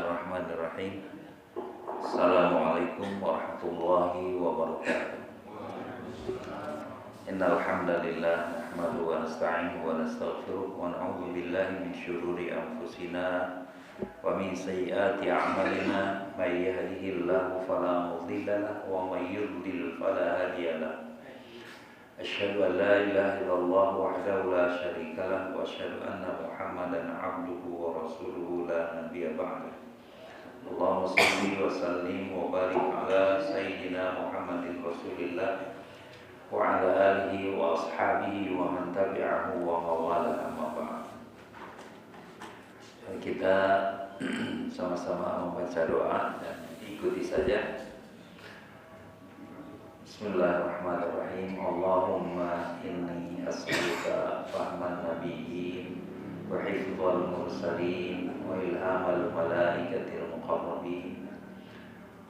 Bismillahirrahmanirrahim. Assalamualaikum warahmatullahi wabarakatuh. Innal hamdalillah nahmaduhu wa nasta'inuhu wa nastaghfiruh wa na'udzu billahi min syururi anfusina wa min sayyiati a'malina may yahdihillahu fala mudilla lahu wa may yudlil fala hadiya lahu. Asyhadu an la ilaha illallah wahdahu la syarika lahu wa asyhadu anna Muhammadan 'abduhu wa rasuluhu la nabiyya ba'dahu. Allahumma shalli wa sallim wa barik ala sayyidina Muhammadin Rasulillah wa ala alihi wa ashabihi wa man tabi'ahu wa mawala amma ba'd. Kita sama-sama membaca doa dan ikuti saja. Bismillahirrahmanirrahim. Allahumma inni as'aluka fahman nabiyyin wa hifdzal mursalin wa ilhamal malaikatil muqarrabin.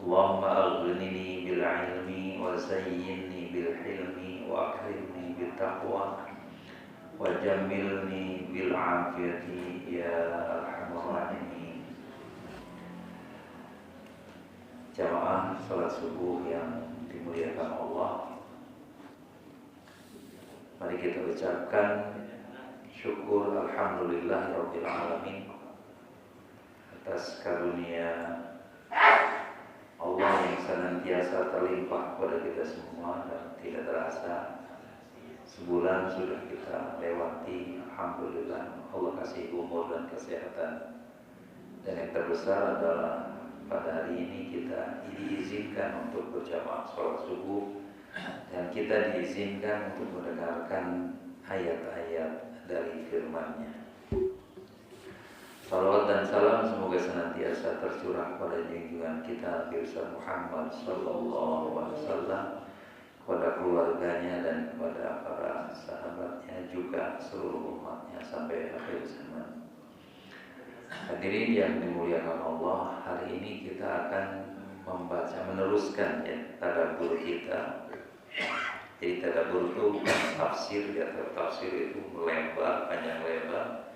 Allahumma aghnini bil ilmi wa zayyinni bil hilmi wa akrimni bit taqwa wa jammilni bil afiyati ya arhamar rahimin. Jamaah salat subuh yang dimuliakan Allah, mari kita ucapkan syukur alhamdulillahirabbil alamin atas karunia Allah yang senantiasa terlimpah kepada kita semua dan tidak terasa sebulan sudah kita lewati. Alhamdulillah Allah kasih umur dan kesehatan, dan yang terbesar adalah pada hari ini kita diizinkan untuk berjamaah sholat subuh dan kita diizinkan untuk mendengarkan ayat-ayat dari firman-Nya. Salawat dan salam semoga senantiasa tercurah pada junjungan kita Nabi Muhammad sallallahu alaihi wasallam, kepada keluarganya dan kepada para sahabatnya, juga seluruh umatnya sampai akhir zaman. Hadirin yang dimuliakan Allah, hari ini kita akan meneruskan tadabbur kita. Jadi tadabbur itu bukan tafsir, tafsir itu melebar, panjang lebar.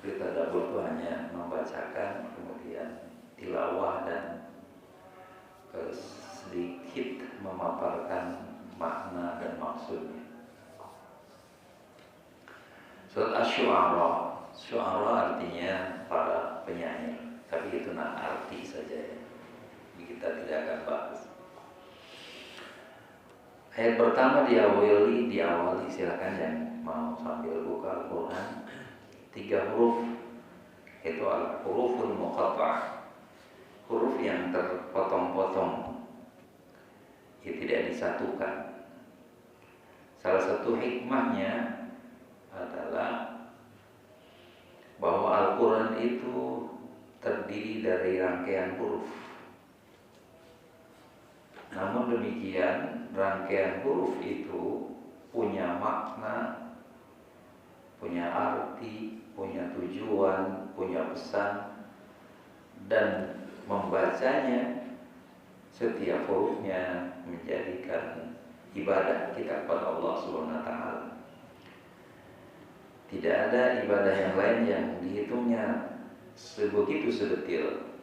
Jadi tadabbur itu hanya membacakan, kemudian tilawah dan sedikit memaparkan makna dan maksudnya. Surat Asy-Syu'ara. Syu'ara artinya para penyair, tapi itu arti saja ya. Kita tidak akan bahas. Ayat pertama diawali silakan yang mau sambil buka Al-Quran. 3 huruf, yaitu al-huruful muqatta'ah, huruf yang terpotong-potong, ya tidak disatukan. Salah satu hikmahnya adalah bahwa Al-Quran itu terdiri dari rangkaian huruf. Namun demikian, rangkaian huruf itu punya makna, punya arti, punya tujuan, punya pesan, dan membacanya setiap hurufnya menjadikan ibadah kita kepada Allah Subhanahu wa taala. Tidak ada ibadah yang lain yang dihitungnya sebegitu sedetil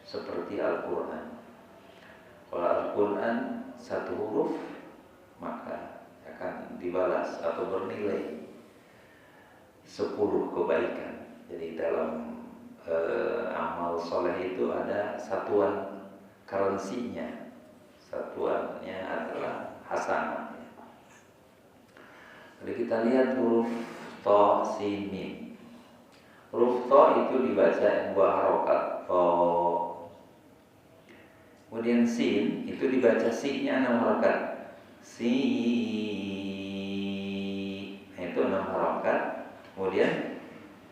seperti Al-Quran. Kalau Al-Quran satu huruf maka akan dibalas atau bernilai 10 kebaikan. Jadi dalam amal soleh itu ada satuan currency-nya. Satuannya adalah hasanah. Jadi kita lihat huruf to, sin, mim. Huruf to itu dibaca 2 harokat, to. Kemudian sin itu dibaca si-nya 6 harokat, si. Nah, itu 6 harokat. Kemudian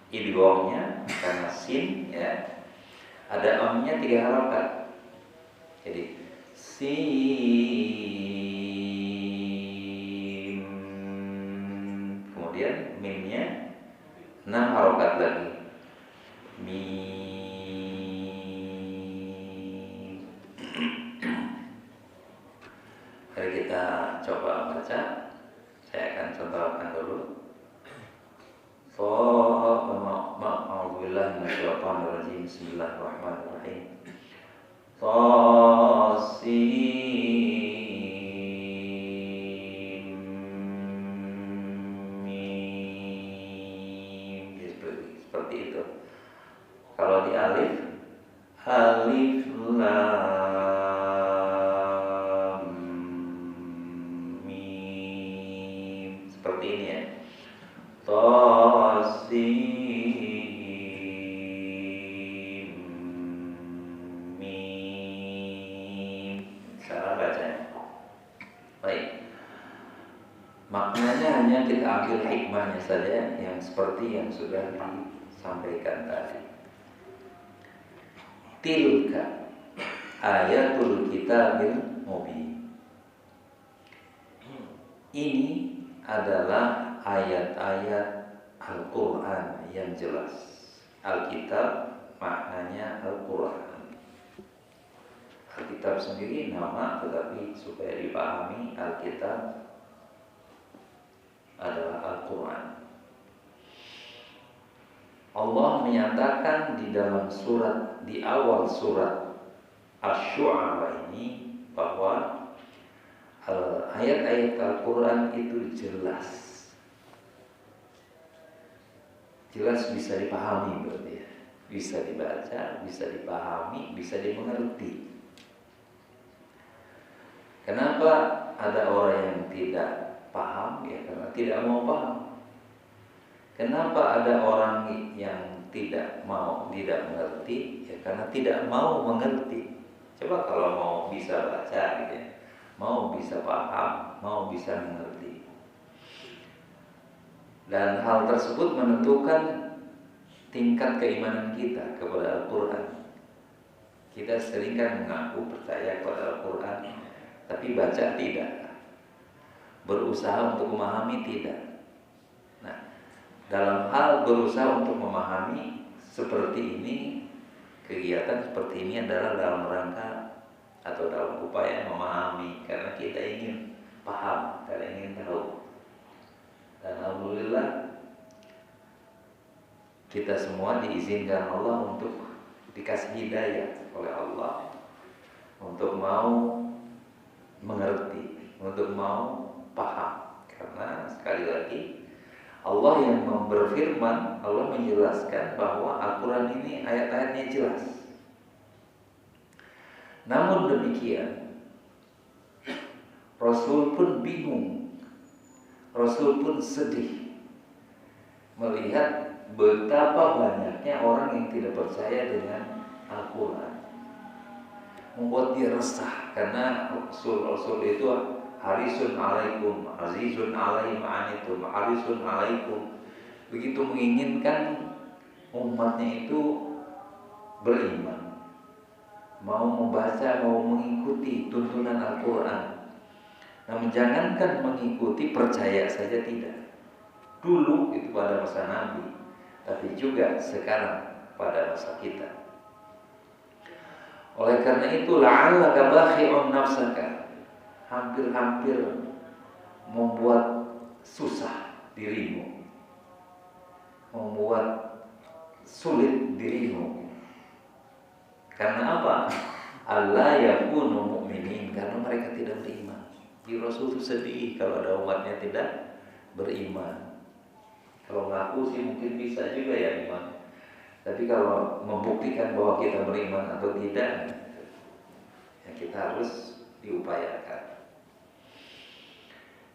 idghamnya karena sin ya, ada amnya 3 harokat. Jadi sin, kemudian mimnya 6 harokat lagi, mim. Mari kita coba baca. Saya akan contohkan dulu. A'udzubillahi minasyaitonir rajim. Bismillahirrahmanirrahim. Tasim mim. Seperti itu. Kalau di alif, alif lam mim. Seperti ini ya. Tasim mim. Salah bacanya. Baik. Maknanya hanya kita ambil hikmahnya saja yang seperti yang sudah disampaikan tadi. Tilka ayatul kitabil mubin. Ini adalah ayat-ayat Al-Quran yang jelas. Alkitab maknanya Al-Quran. Alkitab sendiri nama, tetapi supaya dipahami Alkitab adalah Al-Quran. Allah menyatakan di dalam surat, di awal surat Asy-Syu'ara ini bahwa ayat-ayat Al-Quran itu jelas bisa dipahami berarti ya. Bisa dibaca, bisa dipahami, bisa dimengerti. Kenapa ada orang yang tidak paham? Ya karena tidak mau paham. Kenapa ada orang yang tidak mengerti? Ya karena tidak mau mengerti. Coba kalau mau bisa baca gitu ya, mau bisa paham, mau bisa mengerti. Dan hal tersebut menentukan tingkat keimanan kita kepada Al-Quran. Kita sering kan mengaku percaya kepada Al-Quran, tapi baca tidak, berusaha untuk memahami tidak. Nah, dalam hal berusaha untuk memahami seperti ini, kegiatan seperti ini adalah dalam rangka atau dalam upaya memahami, karena kita ingin paham, karena ingin tahu. Dan alhamdulillah kita semua diizinkan Allah untuk dikasih hidayah oleh Allah untuk mau mengerti, untuk mau paham. Karena sekali lagi Allah yang berfirman, Allah menjelaskan bahwa Al-Quran ini ayat-ayatnya jelas. Namun demikian, Rasul pun bingung, Rasul pun sedih melihat betapa banyaknya orang yang tidak percaya dengan Al-Quran. Membuat dia resah, karena Rasul itu harisun alaikum, azizun alaihim anitum, harisun alaikum. Begitu menginginkan umatnya itu beriman, mau membaca, mau mengikuti tuntunan Al-Quran. Namun jangankan mengikuti, percaya saja tidak. Dulu itu pada masa Nabi, tapi juga sekarang pada masa kita. Oleh karena itu, la'allaka bakhi'un nafsaka, hampir-hampir membuat susah dirimu, membuat sulit dirimu. Karena apa? Allah yakunu mu'minin, karena mereka tidak beriman. Di Rasul itu sedih kalau ada umatnya tidak beriman. Kalau ngaku sih mungkin bisa juga ya iman. Tapi kalau membuktikan bahwa kita beriman atau tidak, ya kita harus diupayakan.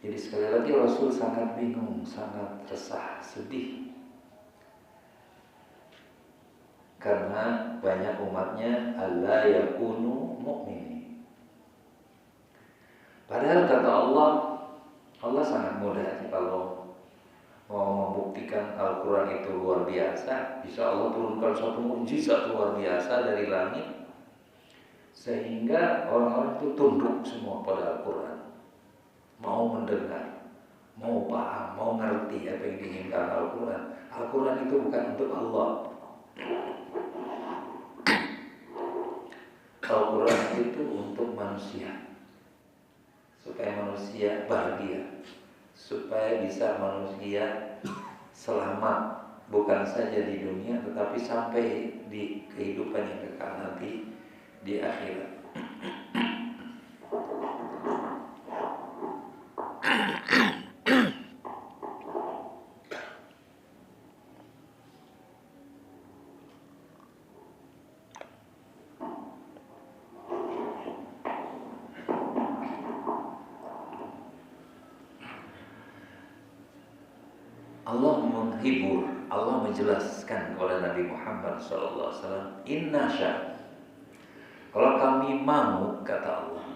Jadi sekali lagi Rasul sangat bingung, sangat resah, sedih. Karena banyak umatnya Allah yakunu mu'minin. Padahal kata Allah, Allah sangat mudah kalau mau membuktikan Al-Quran itu luar biasa, bisa Allah turunkan suatu mukjizat luar biasa dari langit, sehingga orang-orang itu tunduk semua pada Al-Quran, mau mendengar, mau paham, mau ngerti apa yang diinginkan Al-Quran. Al-Quran itu bukan untuk Allah. Al-Quran itu untuk manusia, supaya manusia bahagia, supaya bisa manusia selamat bukan saja di dunia tetapi sampai di kehidupan yang kekal nanti di akhirat. Allah menghibur, Allah menjelaskan kepada Nabi Muhammad SAW, Inna sya, kalau kami mau, kata Allah,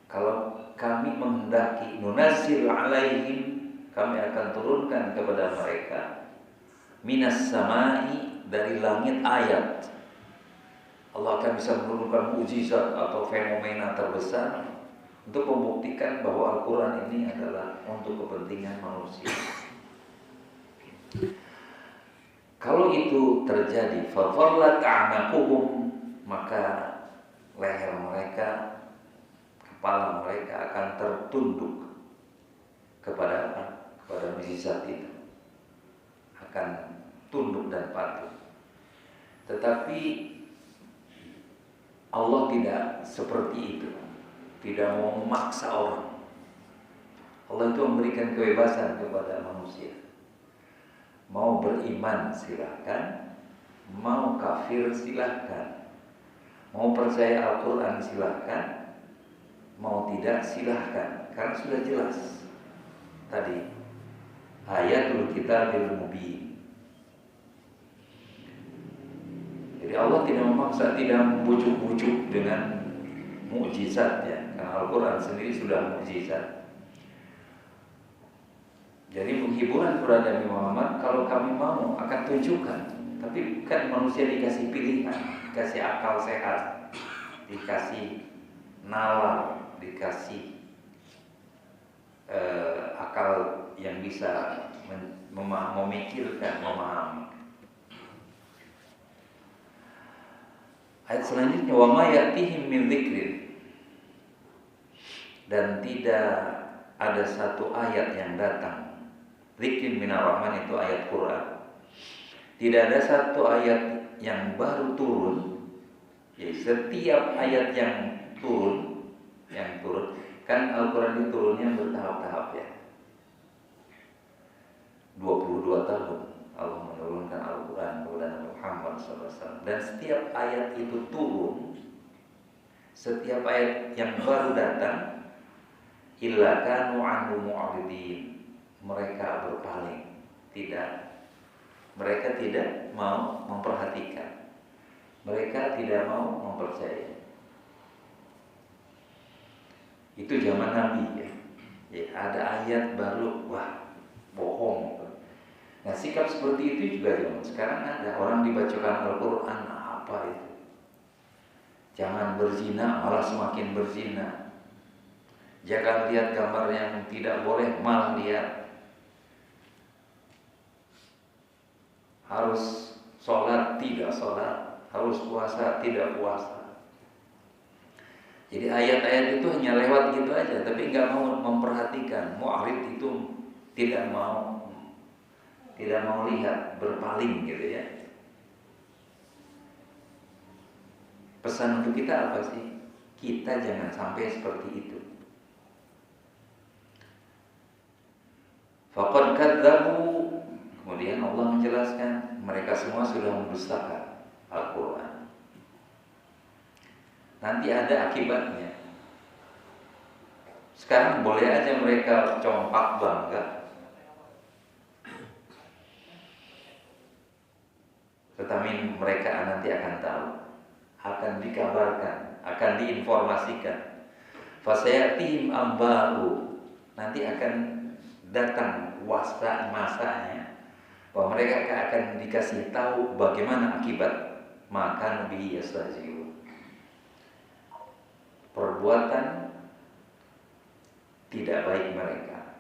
kalau kami menghendaki, nunazil alaihim, kami akan turunkan kepada mereka, minas samai, dari langit ayat. Allah akan bisa menurunkan mukjizat atau fenomena terbesar untuk membuktikan bahwa Al-Quran ini adalah untuk kepentingan manusia. Kalau itu terjadi, fadhallat a'naquhum, maka leher mereka, kepala mereka akan tertunduk kepada apa? Kepada mukjizat itu, akan tunduk dan patuh. Tetapi Allah tidak seperti itu, tidak mau memaksa orang. Allah itu memberikan kebebasan kepada manusia. Mau beriman silahkan, mau kafir silahkan, mau percaya Al-Quran silahkan, mau tidak silahkan. Karena sudah jelas tadi, ayatul kitabil mubin. Jadi Allah tidak memaksa, tidak membujuk-bujuk dengan mukjizat ya, karena Al-Quran sendiri sudah mukjizat. Jadi penghiburan kepada Nabi Muhammad, kalau kami mau akan tunjukkan. Tapi kan manusia dikasih pilihan, dikasih akal sehat, dikasih nalar, dikasih akal yang bisa memikirkan, memahami. Ayat selanjutnya, wa ma ya'tihim min dzikrin, dan tidak ada satu ayat yang datang. Dzikrin minar rahman itu ayat Quran. Tidak ada satu ayat yang baru turun. Jadi setiap ayat yang turun kan Al-Quran itu turunnya bertahap-tahap ya. 22 tahun Allah menurunkan Al-Quran kepada Nabi Muhammad SAW. Dan setiap ayat itu turun, setiap ayat yang baru datang, illa kanu anhu mu'ridin, mereka berpaling, mereka tidak mau memperhatikan, mereka tidak mau mempercayai. Itu zaman Nabi ya. Ada ayat baru, wah bohong. Nah sikap seperti itu juga zaman sekarang ada. Orang dibacakan Al-Quran, apa itu? Jangan berzina, malah semakin berzina. Jangan lihat gambar yang tidak boleh, malah lihat. Harus sholat, tidak sholat. Harus puasa, tidak puasa. Jadi ayat-ayat itu hanya lewat gitu aja, tapi nggak mau memperhatikan. Mu'rid itu tidak mau lihat, berpaling gitu ya. Pesan untuk kita apa sih? Kita jangan sampai seperti itu. Faqad kadzabu, kemudian Allah menjelaskan mereka semua sudah mendustakan Al-Quran. Nanti ada akibatnya. Sekarang boleh aja mereka compak bangga, tetapi mereka nanti akan tahu, akan dikabarkan, akan diinformasikan. Fasayatihim amba'u, nanti akan datang masanya, bahwa mereka akan dikasih tahu bagaimana akibat maka nabi yastahzi'un, perbuatan tidak baik mereka,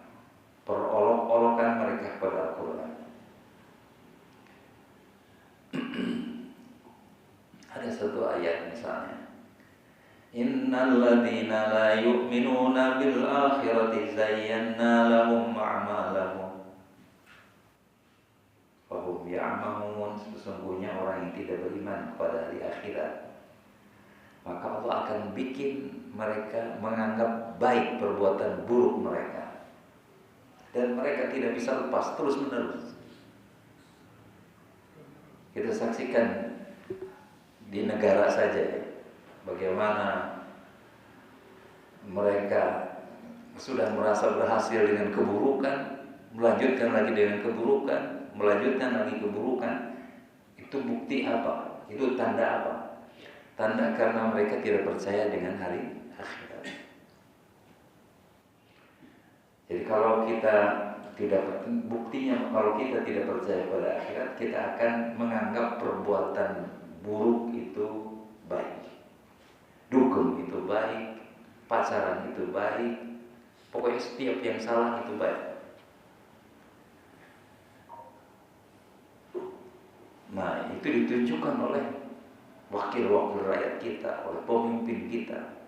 perolok-olokan mereka kepada Al-Quran. Ada satu ayat misalnya, innal ladzina la yu'minuna bil akhirati zayyana lahum a'malahum sesungguhnya orang yang tidak beriman kepada hari akhirat, maka Allah akan bikin mereka menganggap baik perbuatan buruk mereka, dan mereka tidak bisa lepas terus menerus. Kita saksikan di negara saja bagaimana mereka sudah merasa berhasil dengan keburukan, melanjutkan lagi dengan keburukan, melanjutkan lagi keburukan. Itu bukti apa? Itu tanda apa? Tanda karena mereka tidak percaya dengan hari akhirat. Jadi kalau kita tidak, buktinya kalau kita tidak percaya pada akhirat, kita akan menganggap perbuatan buruk itu baik, dukun itu baik, pacaran itu baik, pokoknya setiap yang salah itu baik. Nah, itu ditunjukkan oleh wakil-wakil rakyat kita, oleh pemimpin kita.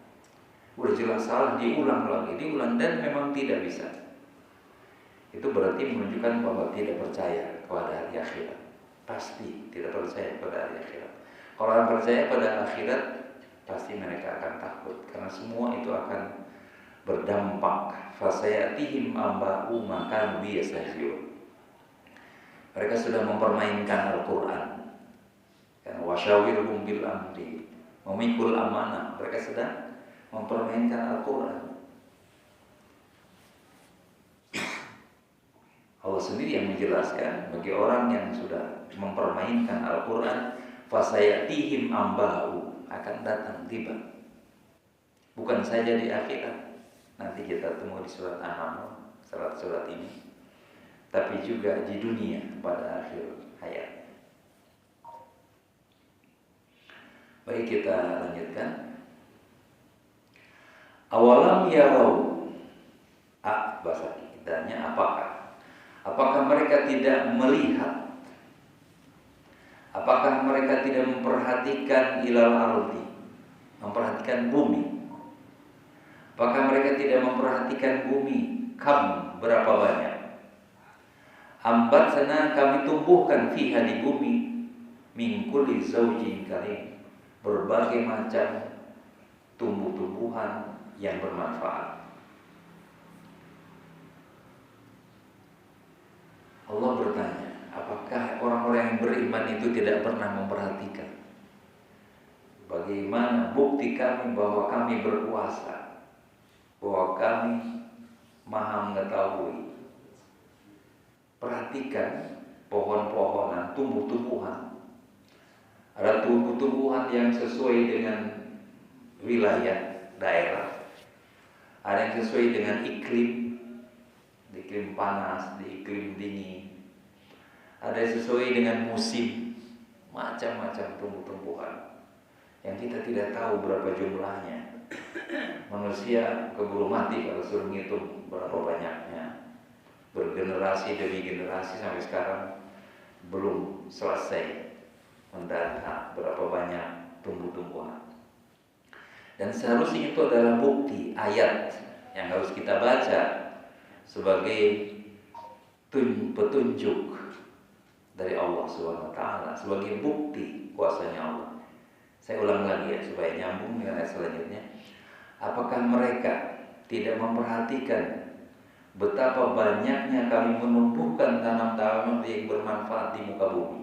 Udah jelas salah, diulang lagi, diulang, dan memang tidak bisa. Itu berarti menunjukkan bahwa tidak percaya kepada hari akhirat. Pasti tidak percaya pada hari akhirat. Kalau orang percaya pada akhirat, pasti mereka akan takut, karena semua itu akan berdampak. Fasayatihim amba'u makan biyasahiyun. Mereka sudah mempermainkan Al-Quran, kan, wasyawirhum bil amri, memikul amanah. Mereka sedang mempermainkan Al-Quran. Allah sendiri yang menjelaskan bagi orang yang sudah mempermainkan Al-Quran, fasayatihim amba'u, akan datang tiba. Bukan saja di akhirat, nanti kita temu di surat An-Naml, surat ini, tapi juga di dunia pada akhir hayat. Baik, kita lanjutkan. Awalam yarau, bahasa kitanya apakah mereka tidak melihat? Apakah mereka tidak memperhatikan ilal ardi, memperhatikan bumi? Apakah mereka tidak memperhatikan bumi? Berapa banyak? Ambatsana, kami tumbuhkan fiha, di bumi, min kulli zaujin karim, berbagai macam tumbuh-tumbuhan yang bermanfaat. Allah bertanya, apakah orang-orang yang beriman itu tidak pernah memperhatikan? Bagaimana bukti kami bahwa kami berkuasa, bahwa kami maha mengetahui? Perhatikan pohon-pohonan, tumbuh-tumbuhan. Ada tumbuh-tumbuhan yang sesuai dengan wilayah daerah, ada yang sesuai dengan iklim, di iklim panas, di iklim dingin, ada yang sesuai dengan musim. Macam-macam tumbuh-tumbuhan yang kita tidak tahu berapa jumlahnya. Manusia keburu mati kalau suruh ngitung berapa banyaknya. Bergenerasi demi generasi sampai sekarang belum selesai mendata berapa banyak tumbuh-tumbuhan. Dan seharusnya itu adalah bukti, ayat yang harus kita baca sebagai petunjuk dari Allah Subhanahu wa taala, sebagai bukti kuasanya Allah. Saya ulang lagi ya supaya nyambung dengan ayat selanjutnya. Apakah mereka tidak memperhatikan betapa banyaknya kami menumbuhkan tanam-tanaman yang bermanfaat di muka bumi?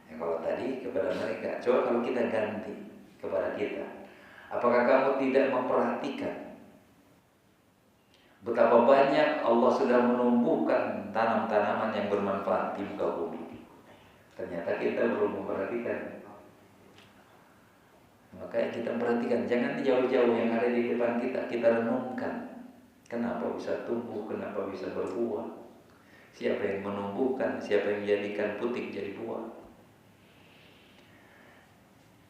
Ya, kalau tadi kepada mereka, coba kalau kita ganti kepada kita. Apakah kamu tidak memperhatikan betapa banyak Allah sudah menumbuhkan tanam-tanaman yang bermanfaat di muka bumi? Ternyata kita belum memperhatikan. Makanya kita perhatikan, jangan jauh-jauh yang ada di depan kita, kita renungkan. Kenapa bisa tumbuh, kenapa bisa berbuah? Siapa yang menumbuhkan, siapa yang menjadikan putik jadi buah?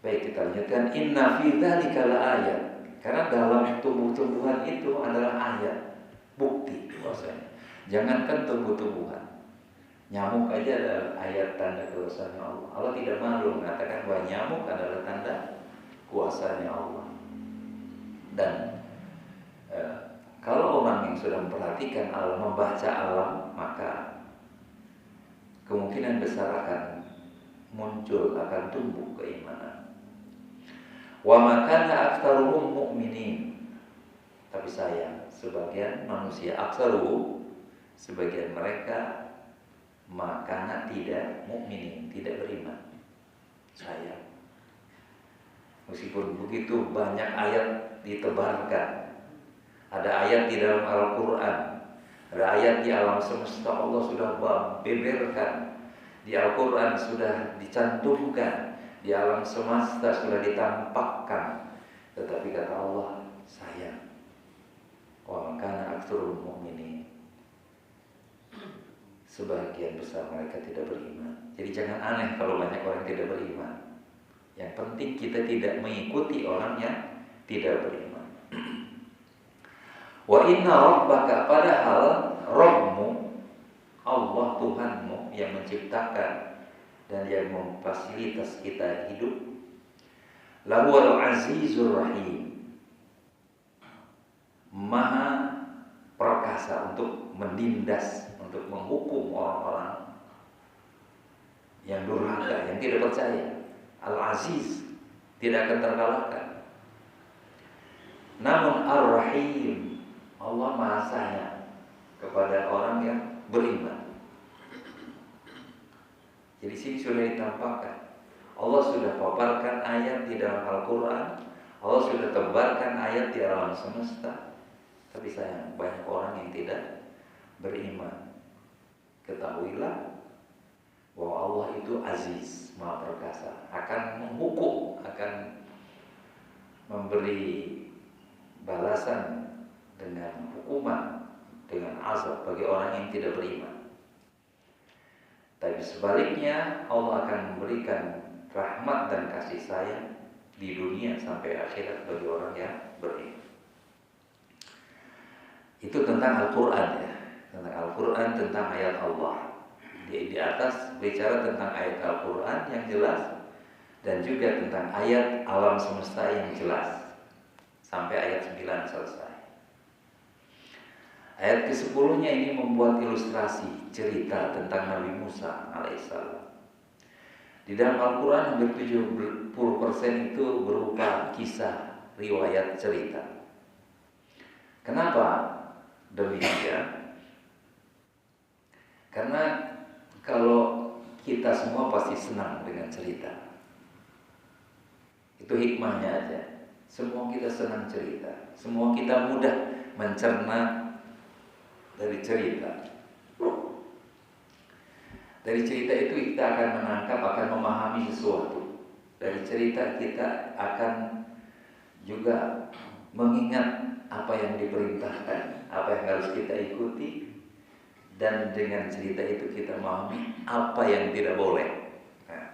Baik, kita lanjutkan. Inna fi dzalika laayat. Karena dalam tumbuh-tumbuhan itu adalah ayat, bukti kuasanya. Jangankan tumbuh-tumbuhan, nyamuk aja adalah ayat tanda kuasanya Allah. Allah tidak malu mengatakan bahwa nyamuk adalah tanda kuasanya Allah. Dan kalau orang yang sudah memperhatikan alam, membaca alam, maka kemungkinan besar akan muncul, akan tumbuh keimanan. Wa ma kana aktsaruhum mu'minin. Tapi sayang, sebagian manusia sebagian mereka makana tidak mukminin, tidak beriman. Sayang. Meskipun begitu banyak ayat ditebarkan, ada ayat di dalam Al-Quran, ada ayat di alam semesta Allah sudah beberkan, di Al-Quran sudah dicantumkan, di alam semesta sudah ditampakkan, tetapi kata Allah, sayang, wa makana aktsarul mu'minin, sebagian besar mereka tidak beriman. Jadi jangan aneh kalau banyak orang tidak beriman. Yang penting kita tidak mengikuti orang yang tidak beriman. Wa inna rabbaka, padahal Rabbmu, Allah Tuhanmu yang menciptakan dan yang memfasilitas kita hidup, lahuwal azizur rahim, maha perkasa untuk menindas, untuk menghukum orang-orang yang durhaka, yang tidak percaya. Al-Aziz, tidak akan terkalahkan. Namun Ar-Rahim, Allah maha sayang kepada orang yang beriman. Jadi sini sudah ditampakkan, Allah sudah paparkan ayat di dalam Al-Quran, Allah sudah tebarkan ayat di alam semesta. Tapi sayang, banyak orang yang tidak beriman. Ketahuilah bahwa Allah itu aziz, maha perkasa, akan menghukum, akan memberi balasan dengan hukuman, dengan azab bagi orang yang tidak beriman. Tapi sebaliknya, Allah akan memberikan rahmat dan kasih sayang di dunia sampai akhirat bagi orang yang beriman. Itu tentang Al-Quran ya, tentang Al-Quran, tentang ayat Allah. Di atas bicara tentang ayat Al-Quran yang jelas, dan juga tentang ayat alam semesta yang jelas, sampai ayat 9 selesai. Ayat ke-10-nya ini membuat ilustrasi cerita tentang Nabi Musa alaihissalam. Di dalam Al-Quran hampir 70% itu berupa kisah, riwayat, cerita. Kenapa demikian? Karena kalau kita semua pasti senang dengan cerita. Itu hikmahnya aja. Semua kita senang cerita. Semua kita mudah mencerna dari cerita. Dari cerita itu kita akan menangkap, akan memahami sesuatu. Dari cerita kita akan juga mengingat apa yang diperintahkan, apa yang harus kita ikuti. Dan dengan cerita itu kita memahami apa yang tidak boleh. Nah,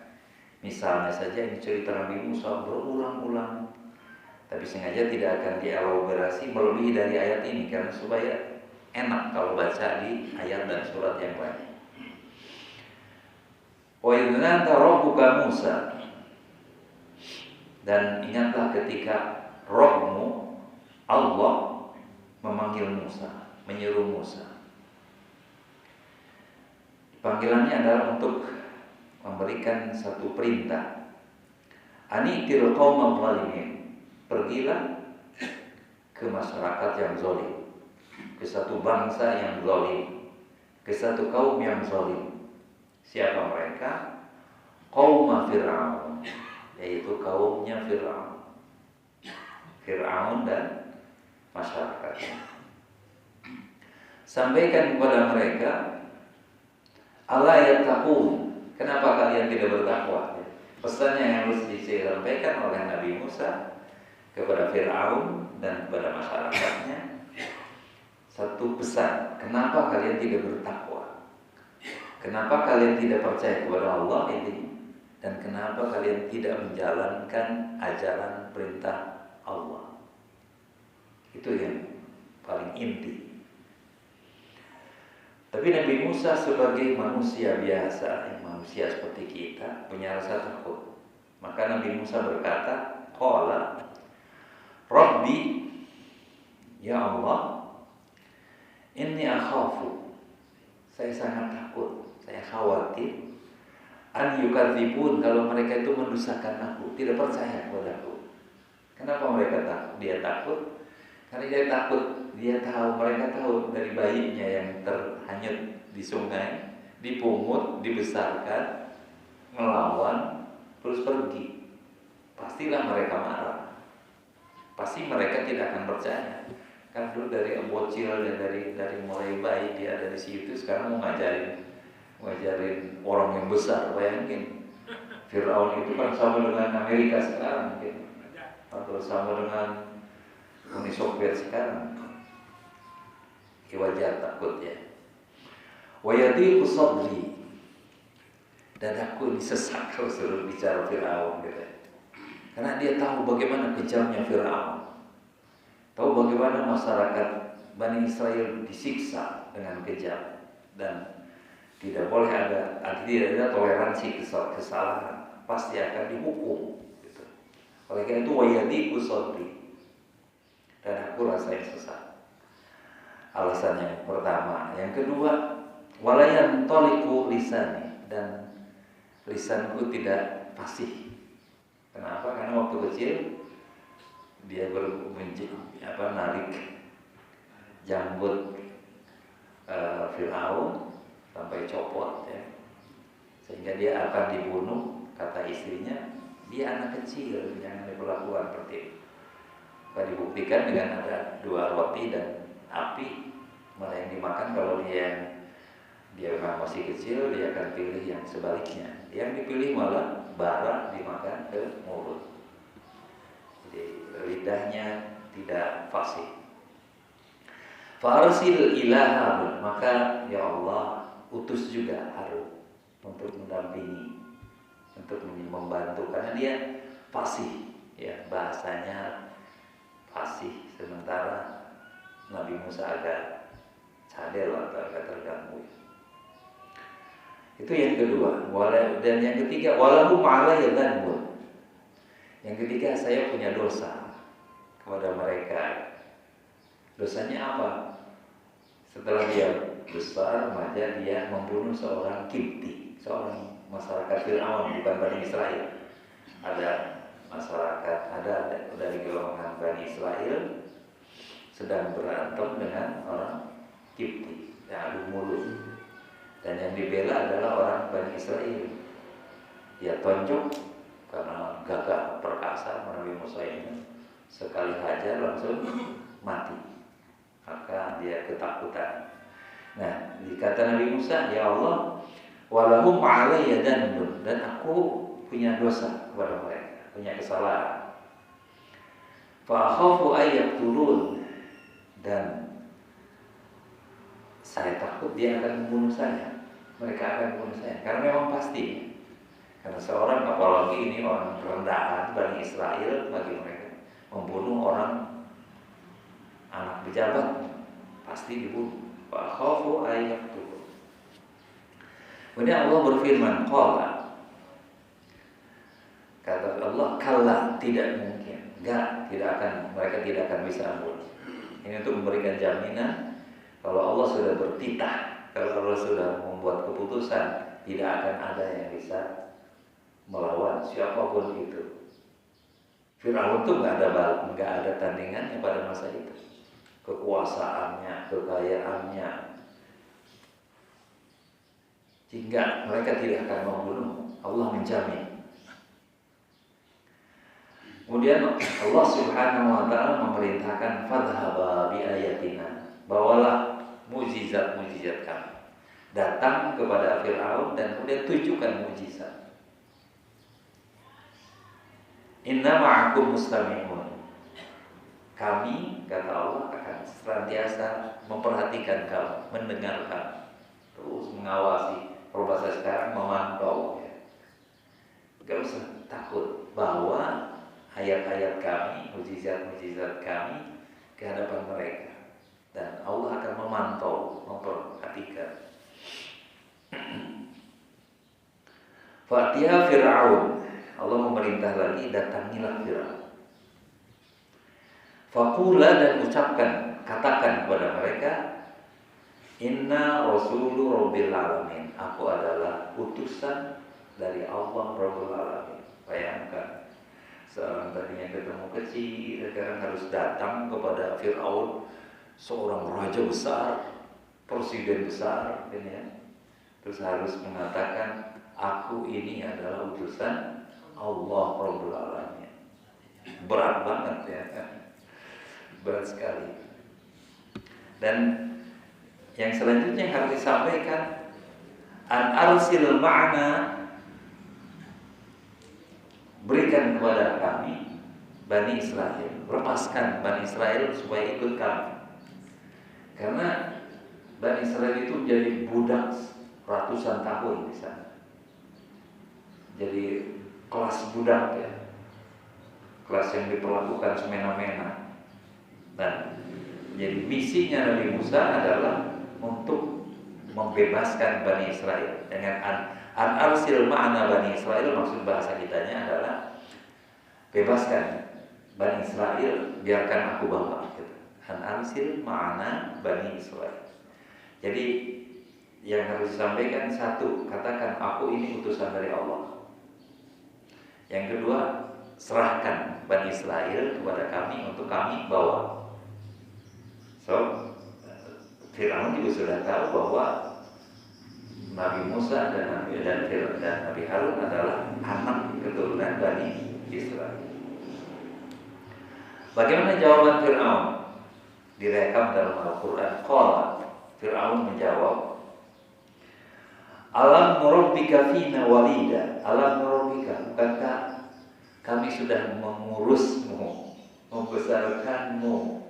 misalnya saja ini cerita Nabi Musa berulang-ulang, tapi sengaja tidak akan dielaborasi melebihi dari ayat ini, karena supaya enak kalau baca di ayat dan surat yang lain. Wa idh nada rabbuka Musa, dan ingatlah ketika Rabbmu Allah memanggil Musa, menyeru Musa. Panggilannya adalah untuk memberikan satu perintah. Ani'til qaumal zalimin, pergilah ke masyarakat yang zalim, ke satu bangsa yang zalim, ke satu kaum yang zalim. Siapa mereka? Qaum Fir'aun, yaitu kaumnya Fir'aun. Fir'aun dan masyarakatnya. Sampaikan kepada mereka, Allah yattaqun, kenapa kalian tidak bertakwa? Pesannya yang harus disampaikan oleh Nabi Musa kepada Fir'aun dan kepada masyarakatnya, satu pesan, kenapa kalian tidak bertakwa? Kenapa kalian tidak percaya kepada Allah ini? Dan kenapa kalian tidak menjalankan ajaran perintah Allah? Itu yang paling inti. Tapi Nabi Musa sebagai manusia biasa, manusia seperti kita, punya rasa takut. Maka Nabi Musa berkata, qala Rabbi, ya Allah, inni akhafu, saya sangat takut, saya khawatir, An yukadzibun, kalau mereka itu mendustakan aku, tidak percaya kepadaku. Kenapa mereka takut? Dia takut karena dia takut, dia tahu, mereka tahu dari bayinya yang terhanyut di sungai, dipungut, dibesarkan, melawan, terus pergi. Pastilah mereka marah. Pasti mereka tidak akan percaya. Kan dulu dari bocil dan dari mulai bayi dia ada di situ, sekarang mau ngajarin orang yang besar. Bayangin, Fir'aun itu kan sama dengan Amerika sekarang mungkin, atau sama dengan Uni Soviet sekarang. Ya wajar takut ya. Wa yadiqu sadri, dadaku ini sesak kalau suruh bicara Fir'aun gitu. Karena dia tahu bagaimana kejamnya Fir'aun, tahu bagaimana masyarakat Bani Israel disiksa dengan kejam, dan tidak boleh tidak ada toleransi kesalahan, pasti akan dihukum gitu. Oleh karena itu wayadiku sadri, dan aku rasain sesak. Alasan yang pertama. Yang kedua, walayan toliku lisani, dan lisanku tidak fasih. Kenapa? Karena waktu kecil dia narik janggut Fir'aun sampai copot ya, sehingga dia akan dibunuh. Kata istrinya, dia anak kecil, jangan diperlakukan seperti itu. Akan dibuktikan dengan ada 2 roti dan api, mana yang dimakan. Kalau dia memang masih kecil, dia akan pilih yang sebaliknya. Yang dipilih malah bara dimakan ke mulut. Jadi lidahnya tidak fasih. Farsil ilaha, maka ya Allah utus juga Harun untuk mendampingi, untuk membantu, karena dia fasih ya, bahasanya fasih, sementara Nabi Musa agak cadel atau agak terganggu. Itu yang kedua. Dan yang ketiga, walahu ma'alayya dzanbun. Yang ketiga, saya punya dosa kepada mereka. Dosanya apa? Setelah dia besar, maka dia membunuh seorang Kipti, seorang masyarakat Fir'aun, bukan Bani Israel. Ada masyarakat, ada dari golongan Bani Israel sedang berantem dengan orang Kipti yang adu mulut, dan yang dibela adalah orang Bani Israel. Dia tonjok karena gagah perkasa Nabi Musa ini, sekali hajar langsung mati. Maka dia ketakutan. Nah, dikata Nabi Musa, ya Allah, walahum alayya dzanbun, dan aku punya dosa kepada mereka, punya kesalahan. Fa akhafu ay yaqtulun, dan saya takut dia akan membunuh saya. Mereka akan membunuh saya, karena memang pasti. Karena seorang, apalagi ini orang rendahan Bani Israel, bagi mereka membunuh orang anak pejabat pasti dibunuh. Fa khafu ayyaqtulu. Kemudian Allah berfirman, qala, kata Allah, kalla, tidak mungkin, mereka tidak akan bisa ampun. Ini untuk memberikan jaminan kalau Allah sudah bertitah, kalau Allah sudah membuat keputusan, tidak akan ada yang bisa melawan siapapun itu. Fir'aun itu nggak ada tandingannya pada masa itu. Kekuasaannya, kekayaannya, sehingga mereka tidak akan membunuh. Allah menjamin. Kemudian Allah Subhanahu wa taala memerintahkan fadhhaba bi ayatina, bawalah mukjizat-mukjizat kami. Datang kepada Fir'aun dan kemudian tunjukkan mukjizat. Inna ma'akum mustami'un. Kami, kata Allah, akan senantiasa memperhatikan kamu, mendengarkan, terus mengawasi. Kalau bahasa sekarang memantau. Gak usah takut bahwa ayat-ayat kami, mukjizat-mukjizat kami ke hadapan mereka, dan Allah akan memantau, memperhatikan. Fatiha Fir'aun, Allah memerintah lagi, datangilah Fir'aun. Faqula, dan ucapkan, katakan kepada mereka, inna rasulu rabbil alamin, aku adalah utusan dari Allah Rabbul Alamin. Bayangkan, seorang tadinya ketemu kecil, sekarang harus datang kepada Fir'aun, seorang raja besar, presiden besar, ya. Terus harus mengatakan, aku ini adalah utusan Allah Rabbul Alamin. Berat banget ya, berat sekali. Dan yang selanjutnya yang harus disampaikan, an arsil ma'na, berikan kepada kami Bani Israel, lepaskan Bani Israel supaya ikut kami. Karena Bani Israel itu menjadi budak ratusan tahun di sana. Jadi kelas budak ya, kelas yang diperlakukan semena-mena. Dan jadi misinya Nabi Musa adalah untuk membebaskan Bani Israel. Dengan an arsil ma'ana Bani Israel, maksud bahasa kitanya adalah bebaskan Bani Israel, biarkan aku bawa gitu. An arsil ma'ana Bani Israel. Jadi yang harus disampaikan, satu, katakan aku ini utusan dari Allah. Yang kedua, serahkan Bani Israel kepada kami untuk kami bawa. So, Fir'aun juga sudah tahu bahwa Nabi Musa dan Nabi Harun adalah anak keturunan Bani Israel. Bagaimana jawaban Fir'aun? Direkam dalam Al-Quran. Qala, Fir'aun menjawab, alam nurabbika fina walida. Alam nurabbika, bukankah kami sudah mengurusmu, membesarkanmu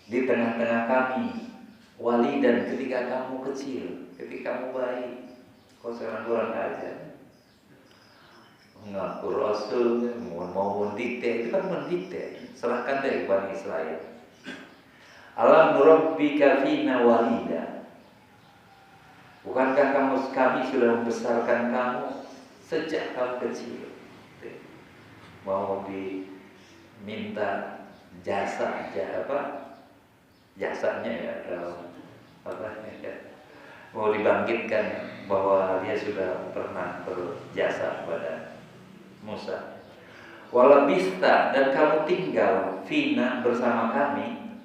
di tengah-tengah kami, walidan, ketika kamu kecil, ketika kamu bayi. Kau sekarang kurang aja, mengaku Rasul, mau mendikte, itu kan mendikte. Serahkan dari Bani Israel. Alam nurabbika fina walida, bukankah kami sudah membesarkan kamu sejak kamu kecil? Mau diminta jasanya ya, mau dibangkitkan bahwa dia sudah pernah berjasa kepada Musa. Walabista, dan kamu tinggal fina, bersama kami,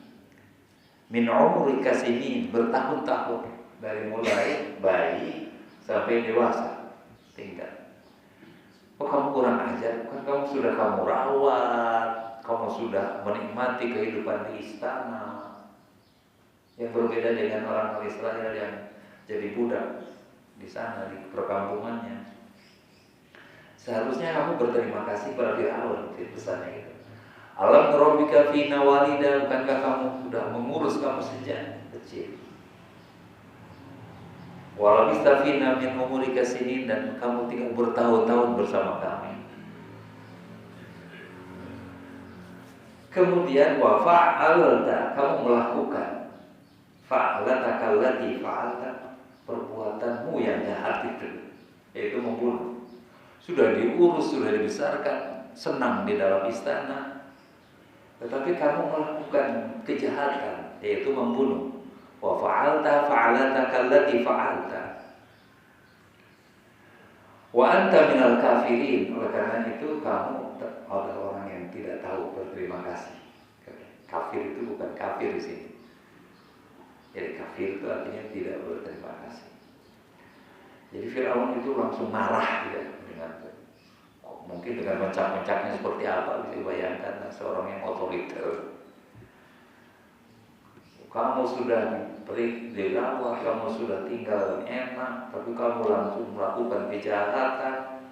min umrika sinin, bertahun-tahun, dari mulai bayi sampai dewasa tinggal. Oh, kamu kurang ajar, kan kamu sudah kamu rawat, kamu sudah menikmati kehidupan di istana. Yang berbeda dengan orang Israel yang jadi budak di sana, di perkampungannya. Seharusnya kamu berterima kasih pada Fir'aun, pesannya itu. Alam nurabbika fina walida, bukankah kamu sudah mengurus kamu sejak kecil? Walabista fina min umurika sinin, dan kamu tinggal bertahun-tahun bersama kami. Kemudian wa fa'alta, kamu melakukan fa'alataka allati fa'alta, perbuatanmu yang jahat itu, yaitu membunuh. Sudah diurus, sudah dibesarkan, senang di dalam istana, tetapi kamu melakukan kejahatan, yaitu membunuh. Wa fa'alta fa'alataka allati fa'alta wa anta minal kafirin. Oleh karena itu kamu adalah orang yang tidak tahu berterima kasih. Kafir itu bukan kafir di sini. Jadi kafir itu artinya tidak berterima kasih. Jadi Fir'aun itu langsung marah ya, mungkin dengan mencak-mencaknya seperti apa, bisa bayangkan seorang yang otoriter. Kamu sudah beri dakwah, kamu sudah tinggal enak, tapi kamu langsung melakukan kejahatan.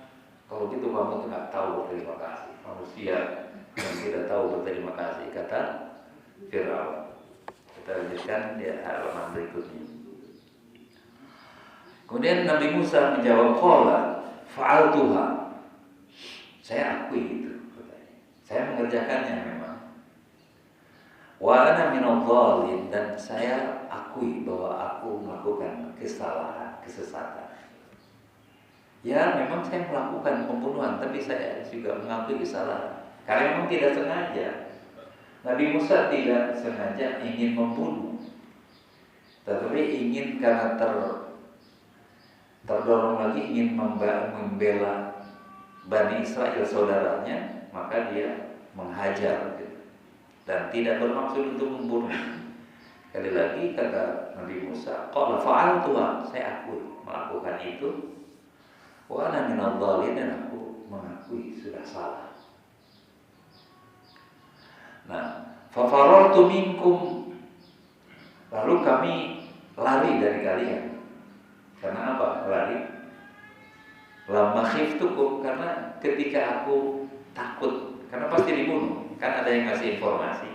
Kalau gitu kamu tidak tahu berterima kasih. Manusia yang tidak tahu berterima kasih, kata Fir'aun. Kita lanjutkan di halaman berikutnya. Kemudian Nabi Musa menjawab, qala fa'altuha, saya akui itu, saya mengerjakannya memang. Wa ana minadh dhalin, dan saya akui bahwa aku melakukan kesalahan, kesesatan. Ya, memang saya melakukan pembunuhan, tapi saya juga mengakui kesalahan. Karena memang tidak sengaja. Nabi Musa tidak sengaja ingin membunuh, tetapi ingin karena terdorong lagi ingin membela Bani Israel saudaranya, maka dia menghajar gitu. Dan tidak bermaksud untuk membunuh. Sekali lagi kata Nabi Musa, qala fa'altuha, saya akui melakukan itu, wa ana minadh dhalin, dan aku mengakui sudah salah. Nah, fa farartu minkum, lalu kami lari dari kalian. Karena apa? Lari. Lamma khiftukum, karena ketika aku takut, karena pasti dibunuh. Kan ada yang ngasih informasi.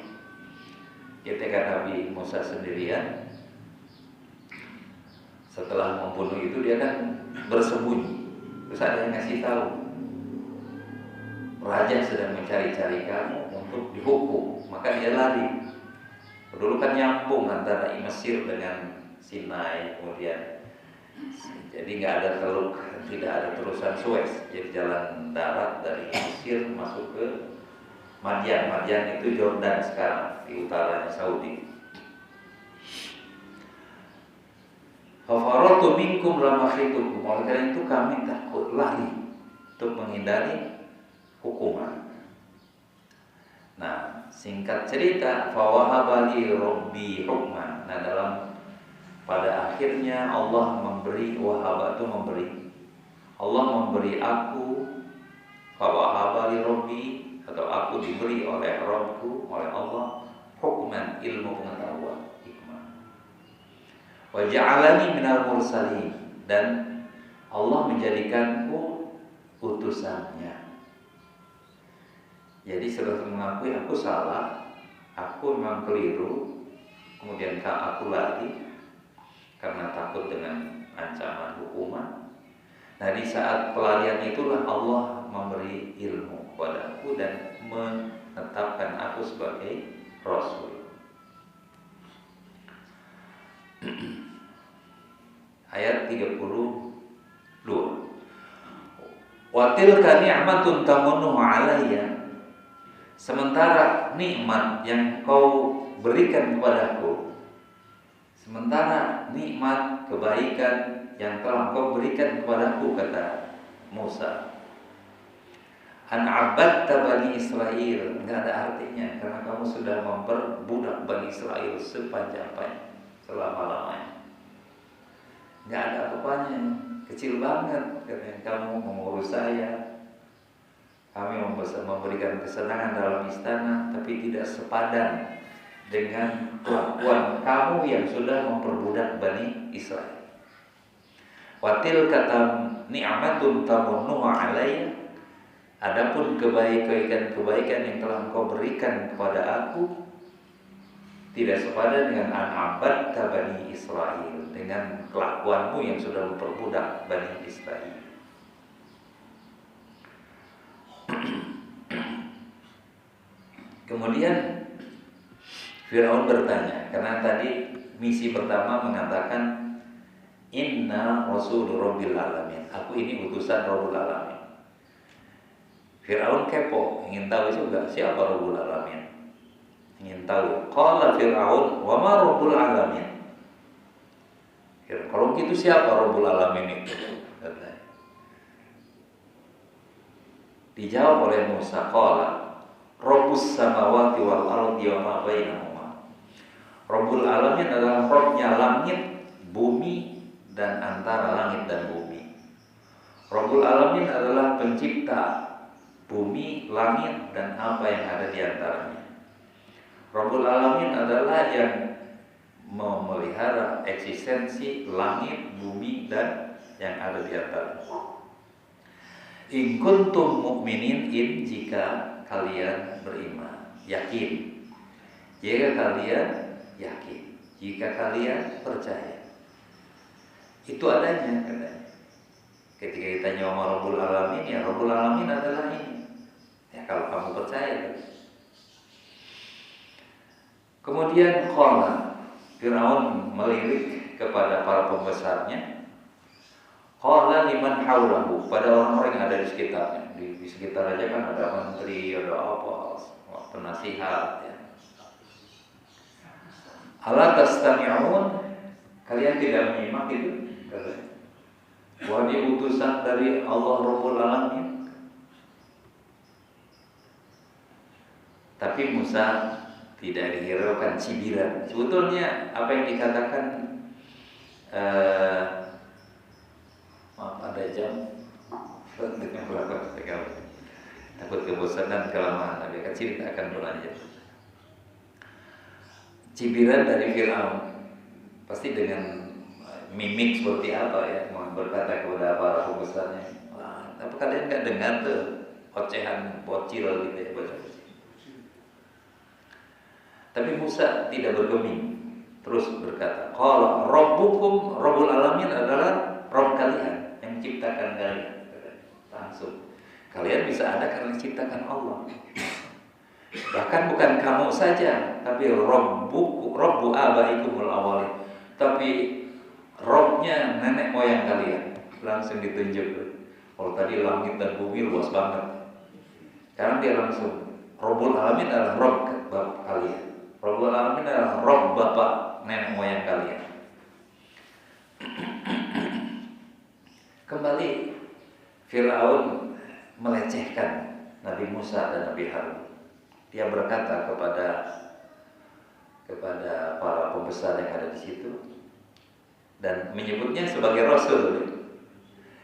Ketika Nabi Musa sendirian, setelah membunuh itu dia kan bersembunyi. Terus ada yang ngasih tahu, raja sedang mencari-cari kamu untuk dihukum. Maka dia lari. Dulu kan nyambung antara Mesir dengan Sinai, kemudian jadi nggak ada teluk, tidak ada terusan Suez, jadi jalan darat dari Mesir masuk ke Madian. Madian itu Jordan sekarang, di utaranya Saudi. Fafaratu minkum lamakhitukum, oleh karena itu kami takut lari untuk menghindari hukuman. Nah, singkat cerita, fawahabali rabbi hukman. Nah, pada akhirnya Allah memberi, wahaba itu memberi. Allah memberi aku, fawahabali rabbi, atau aku diberi oleh Rabbku, oleh Allah, hukman, ilmu pengetahuan, hikmah. Wa ja'alani minal mursalin, dan Allah menjadikanku utusannya. Jadi setelah mengakui aku salah, aku memang keliru, kemudian aku lari karena takut dengan ancaman hukuman. Nah, di saat pelarian itulah Allah memberi ilmu kepadaku dan menetapkan aku sebagai Rasul. Ayat 32. Wa tilka ni'matun tamunnu 'alayya. Sementara nikmat yang kau berikan kepadaku, sementara nikmat kebaikan yang telah kau berikan kepadaku, kata Musa, an abadta Bani Israel, enggak ada artinya karena kamu sudah memperbudak Bani Israel sepanjang-panjang, selama-lamanya. Enggak ada apa-apanya, kecil banget katanya, kamu mengurus saya. Kami memberikan kesenangan dalam istana, tapi tidak sepadan dengan kelakuan kamu yang sudah memperbudak Bani Israel. Watil kata ni'matun tamunnuha alayya, adapun kebaikan yang telah engkau berikan kepada aku tidak sepadan dengan an-abad Bani Israel, dengan kelakuanmu yang sudah memperbudak Bani Israel. Kemudian Firaun bertanya, karena tadi misi pertama mengatakan inna rasul rabbil alamin, aku ini utusan Rabbul Alamin. Firaun kepo, ingin tahu juga siapa Rabbul Alamin. Ingin tahu. Qala Firaun, wa ma Rabbul Alamin? Kalau gitu siapa Rabbul Alamin itu? Katanya. Dijawab oleh Musa, qala Rabbus samawati wal ardi wa ma bainahuma. Rabbul Alamin adalah Rabbnya langit, bumi, dan antara langit dan bumi. Rabbul Alamin adalah pencipta bumi, langit, dan apa yang ada di antaranya. Rabbul Alamin adalah yang memelihara eksistensi langit, bumi, dan yang ada di antaranya. In kuntum mu'minin, in jika kalian beriman, yakin. Jika kalian yakin, jika kalian percaya. Itu adanya katanya. Ketika ditanya sama Rabbul Alamin, ya Rabbul Alamin adalah ini. Ya kalau kamu percaya. Kemudian qala, Firaun melirik kepada para pembesarnya. Qala liman haulahu, pada orang-orang yang ada di sekitarnya. Di sekitar aja kan ada menteri, ada apa, penasihat ya. Ala tastami'un, kalian tidak menyimak itu? bahwa dia utusan dari Allah Rabbul Alamin. Tapi Musa tidak dihiraukan cibiran. Sebetulnya apa yang dikatakan maaf ada jam dengan berapa takut kebosanan kelamaan, tapi akan cerita berlanjut. Cibiran dari Fir'aun pasti dengan mimik seperti apa ya, berkata kepada para pembesarnya, apa kalian nggak dengar tuh ocehan bocil gitu ya, bocil. Tapi Musa tidak bergeming, terus berkata, "Qala Rabbukum Rabbul Alamin adalah Rabb kalian yang menciptakan kalian." Langsung, kalian bisa ada karena diciptakan Allah. Bahkan bukan kamu saja, tapi Rabbu abaikumul awwalin. Tapi Robnya nenek moyang kalian. Langsung ditunjuk. Kalau tadi langit dan bumi luas banget, sekarang dia langsung Rabbul Alamin adalah Rabb kalian. Rabbul Alamin adalah Rabb bapak nenek moyang kalian. Kembali Fir'aun melecehkan Nabi Musa dan Nabi Harun. Dia berkata kepada para pembesar yang ada di situ dan menyebutnya sebagai Rasul.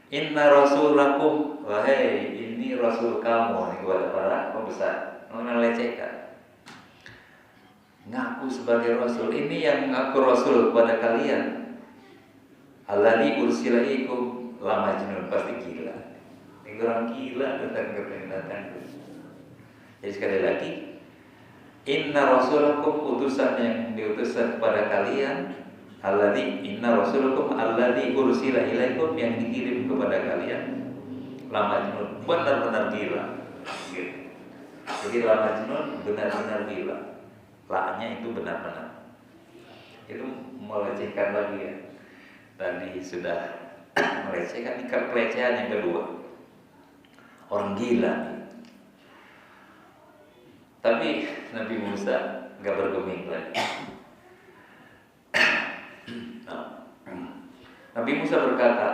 Inna Rasulakum, wahai ini Rasul kamu, ini kepada para pembesar, melecehkan. Ngaku sebagai Rasul, ini yang ngaku Rasul kepada kalian. Alladzi ursila ikum la majnun, pasti gila. Ini orang gila datang. Jadi sekali lagi, inna rasulakum, utusan yang diutuskan kepada kalian, inna rasulakum alladzi ursila ilaikum, yang dikirim kepada kalian, la majnun, benar-benar gila. Gitu. Jadi la majnun benar-benar gila. La-nya itu benar-benar. Itu melecehkan lagi ya. Tadi sudah melecehkan, ini pelecehan yang kedua. Orang gila. Tapi Nabi Musa gak bergeming lagi. Nabi Musa berkata,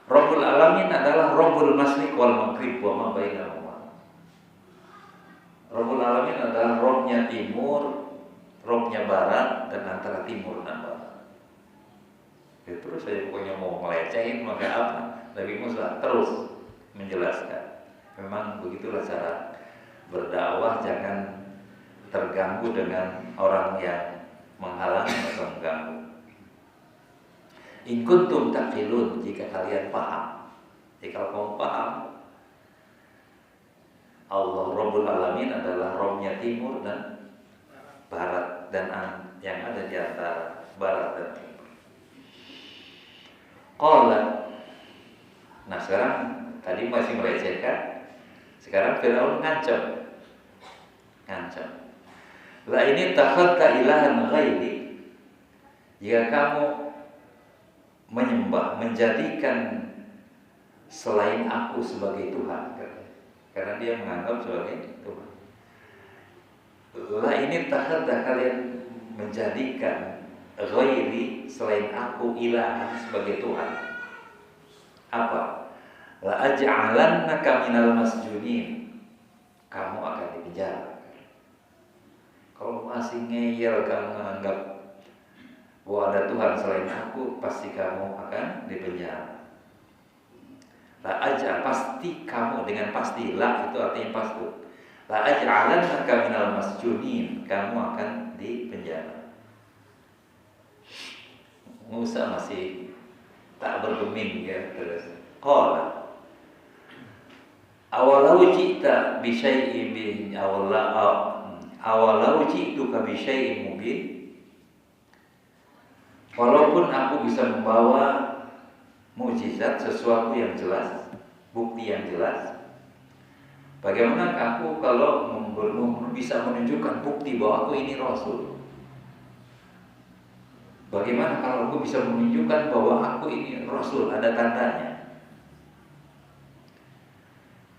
Rabbul Alamin adalah Rabbul Masyriq wal Maghrib wa ma bainahuma. Rabbul Alamin adalah Rabbnya timur, Rabbnya barat, dan antara timur dan barat. Terus saya pokoknya mau ngelecehin, maka apa? Nabi Musa terus menjelaskan. Memang begitulah cara berdakwah, jangan terganggu dengan orang yang menghalangi atau mengganggu. In kuntum taqilun, jika kalian paham. Jika kamu paham, Allah Rabbul Alamin adalah Rabbnya timur dan barat, dan yang ada di antara barat dan timur. Qala. Nah sekarang tadi masih melecehkan, sekarang Firaun ngancam. La ini takhadta ilahan ghairi, jika kamu menyembah, menjadikan selain aku sebagai Tuhan, karena dia menganggap sebagai Tuhan. La ini takhadta, kalian menjadikan ghairi, selain aku, ilahan, sebagai Tuhan. Apa? La aj'alannaka minal masjunin, kamu akan dipenjara. Kalau masih ngeyel, kamu menganggap bahwa ada Tuhan selain aku, pasti kamu akan dipenjara. La aj'al, pasti kamu, dengan pasti, la itu artinya pasti. La aj'alannaka minal masjunin, kamu akan dipenjara. Musa masih tak bergeming ya, terus qala awalau ji'ta bi syai'in bin awalau ji'tuka bi syai'in mubin, walaupun aku bisa membawa mukjizat, sesuatu yang jelas, bukti yang jelas, bagaimana aku kalau bisa menunjukkan bukti bahwa aku ini Rasul? Bagaimana kalau aku bisa menunjukkan bahwa aku ini Rasul, ada tandanya?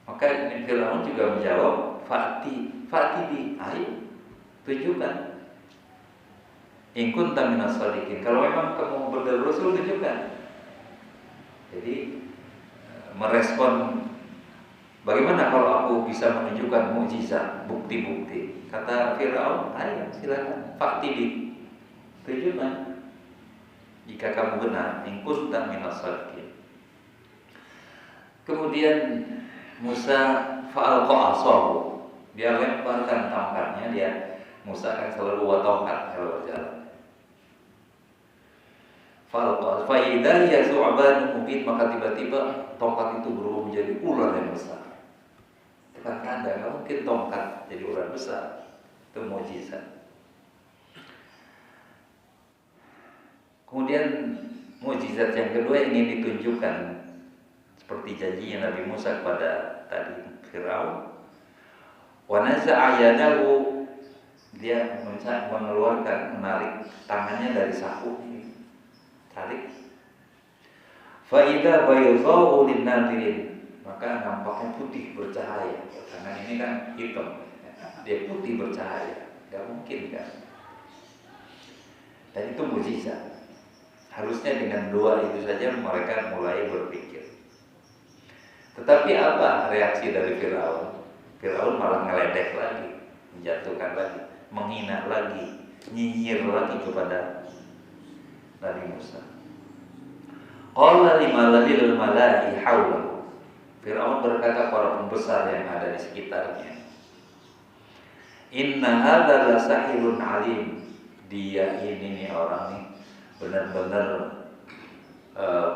Maka Fir'aun juga menjawab, Fa'ti bi, ayo tunjukkan. In kunta minas shadiqin, kalau memang kamu benar Rasul, tunjukkan. Jadi merespon, bagaimana kalau aku bisa menunjukkan mukjizat, bukti-bukti? Kata Firaun, ayo silakan, fakti, tunjukkan jika kamu benar, in kunta minas shadiqin. Kemudian Musa fa'alqa asahu, dia lemparkan tongkatnya. Musa kan selalu bawa tongkat kalau berjalan. Fa'alqa fa idza hiya su'ban mubin, maka tiba-tiba tongkat itu berubah menjadi ular yang besar. Itu kan tanda, nggak mungkin tongkat jadi ular besar. Itu mukjizat. Kemudian mukjizat yang kedua ingin ditunjukkan seperti janjinya Nabi Musa kepada tadi Firaun. Wa naza'a yadahu, dia mengeluarkan, menarik tangannya dari saku, tarik. Fa idza baydha'u lin-nadirin, maka nampaknya putih bercahaya. Tangan ini kan hitam, dia putih bercahaya, nggak mungkin kan? Dan itu mukjizat. Harusnya dengan dua itu saja mereka mulai berpikir. Tetapi apa reaksi dari Firaun? Firaun malah ngeledek lagi, menjatuhkan lagi, menghina lagi, nyinyir lagi kepada Nabi Musa. Qala limala'il mala'i haulahu. Firaun berkata kepada pembesar yang ada di sekitarnya, inna hadza la sahirun alim. Dia ini nih orang nih benar-benar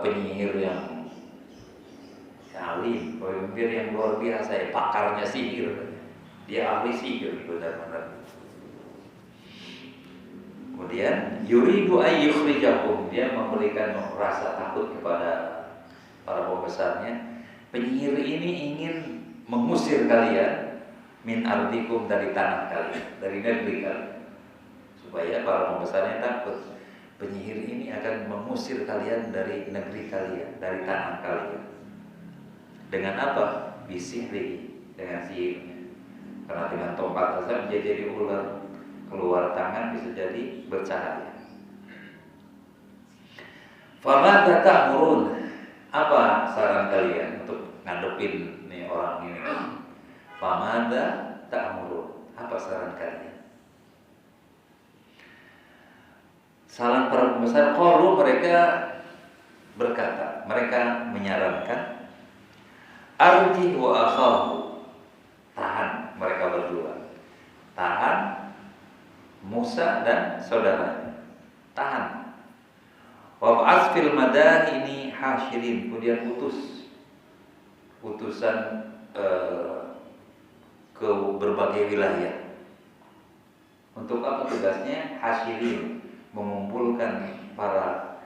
penyihir yang alim, pemimpin yang luar biasa, ya, pakarnya sihir. Dia ahli sihir benar-benar. Kemudian yuridu ayyukhrijahum, dia memberikan rasa takut kepada para pembesarnya. Penyihir ini ingin mengusir kalian min ardikum, dari tanah kalian, dari negeri kalian, supaya para pembesarnya takut. Penyihir ini akan mengusir kalian dari negeri kalian, dari tanah kalian. Dengan apa? Bisihri, dengan sihirnya. Karena dengan tongkat azab dia jadi ular, keluar tangan bisa jadi bercahaya. Famadza ta'murun, apa saran kalian untuk ngadepin nih orang ini? Famadza ta'murun, apa saran kalian? Saran para pembesar, qalu, mereka berkata, mereka menyarankan, arji wa akhahu, tahan mereka berdua, tahan Musa dan saudaranya, tahan. Wab'ats fil madaini hasyirin, kemudian utusan ke berbagai wilayah. Untuk apa tugasnya? Hasyirin, mengumpulkan para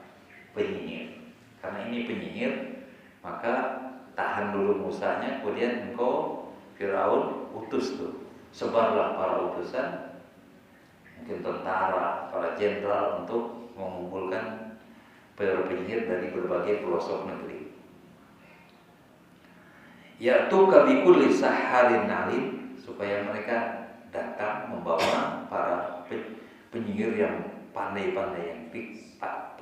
penyihir. Karena ini penyihir, maka tahan dulu Musanya, kemudian engkau Firaun utus tuh, sebarlah para utusan, mungkin tentara, para jenderal, untuk mengumpulkan para penyihir dari berbagai pelosok negeri. Ya'tuka bikulli saharin alim, supaya mereka datang membawa para penyihir yang pandai-pandai, yang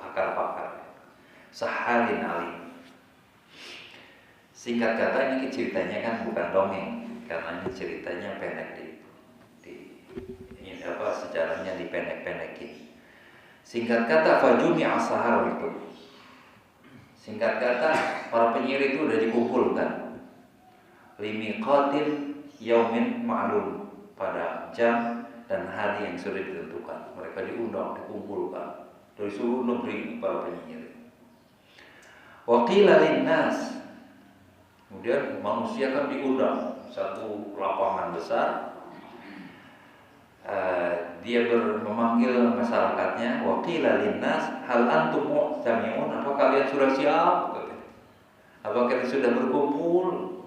pakar-pakar, saharin alim. Singkat kata, ini ceritanya kan bukan dongeng, karena ini ceritanya pendek ini apa, sejarahnya dipendek-pendekin. Singkat kata, fajumi as-sahar itu. Singkat kata, para penyihir itu sudah dikumpulkan. Limiqatin yaumin ma'lum, pada jam dan hari yang sudah ditentukan. Mereka diundang, dikumpulkan dari seluruh negeri para penyihir. Wa qila linnas, kemudian manusia kan diundang, satu lapangan besar. Dia memanggil masyarakatnya, wa qila linnas hal antum mu'tamiun, apa kalian sudah siap? Apa kalian sudah berkumpul?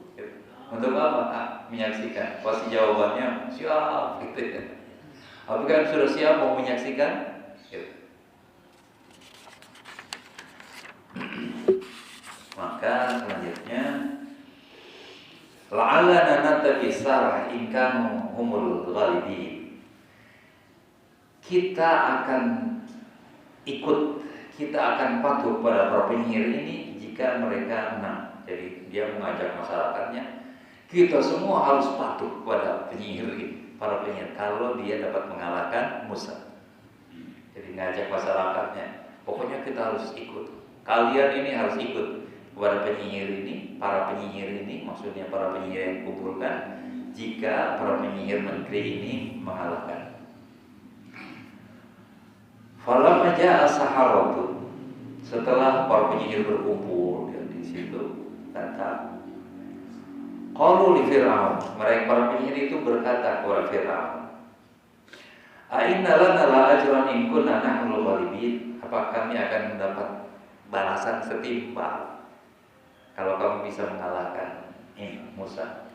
Untuk apa? Menyaksikan. Pasti jawabannya siap, gitu ya. Apa kalian sudah siap mau menyaksikan? Gitu. Maka selanjutnya, la'allana nattabi sarah in kanu humul ghalibin. Kita akan ikut, kita akan patuh pada para penyihir ini jika mereka menang. Jadi dia mengajak masyarakatnya, kita semua harus patuh pada penyihir ini, para penyihir, kalau dia dapat mengalahkan Musa. Jadi ngajak masyarakatnya, pokoknya kita harus ikut. Kalian ini harus ikut kepada penyihir ini, para penyihir ini, maksudnya para penyihir yang kumpulkan, jika para penyihir negeri ini mengalahkan. Falamma ja'a as-saharatu, setelah para penyihir berkumpul di situ, kata qalu li Fir'aun, mereka para penyihir itu berkata kepada Fir'aun, "A'inna lana la ajran in kunna nahnul ghalibin?" Apa kami akan mendapat balasan setimpal kalau kamu bisa mengalahkan ini Musa?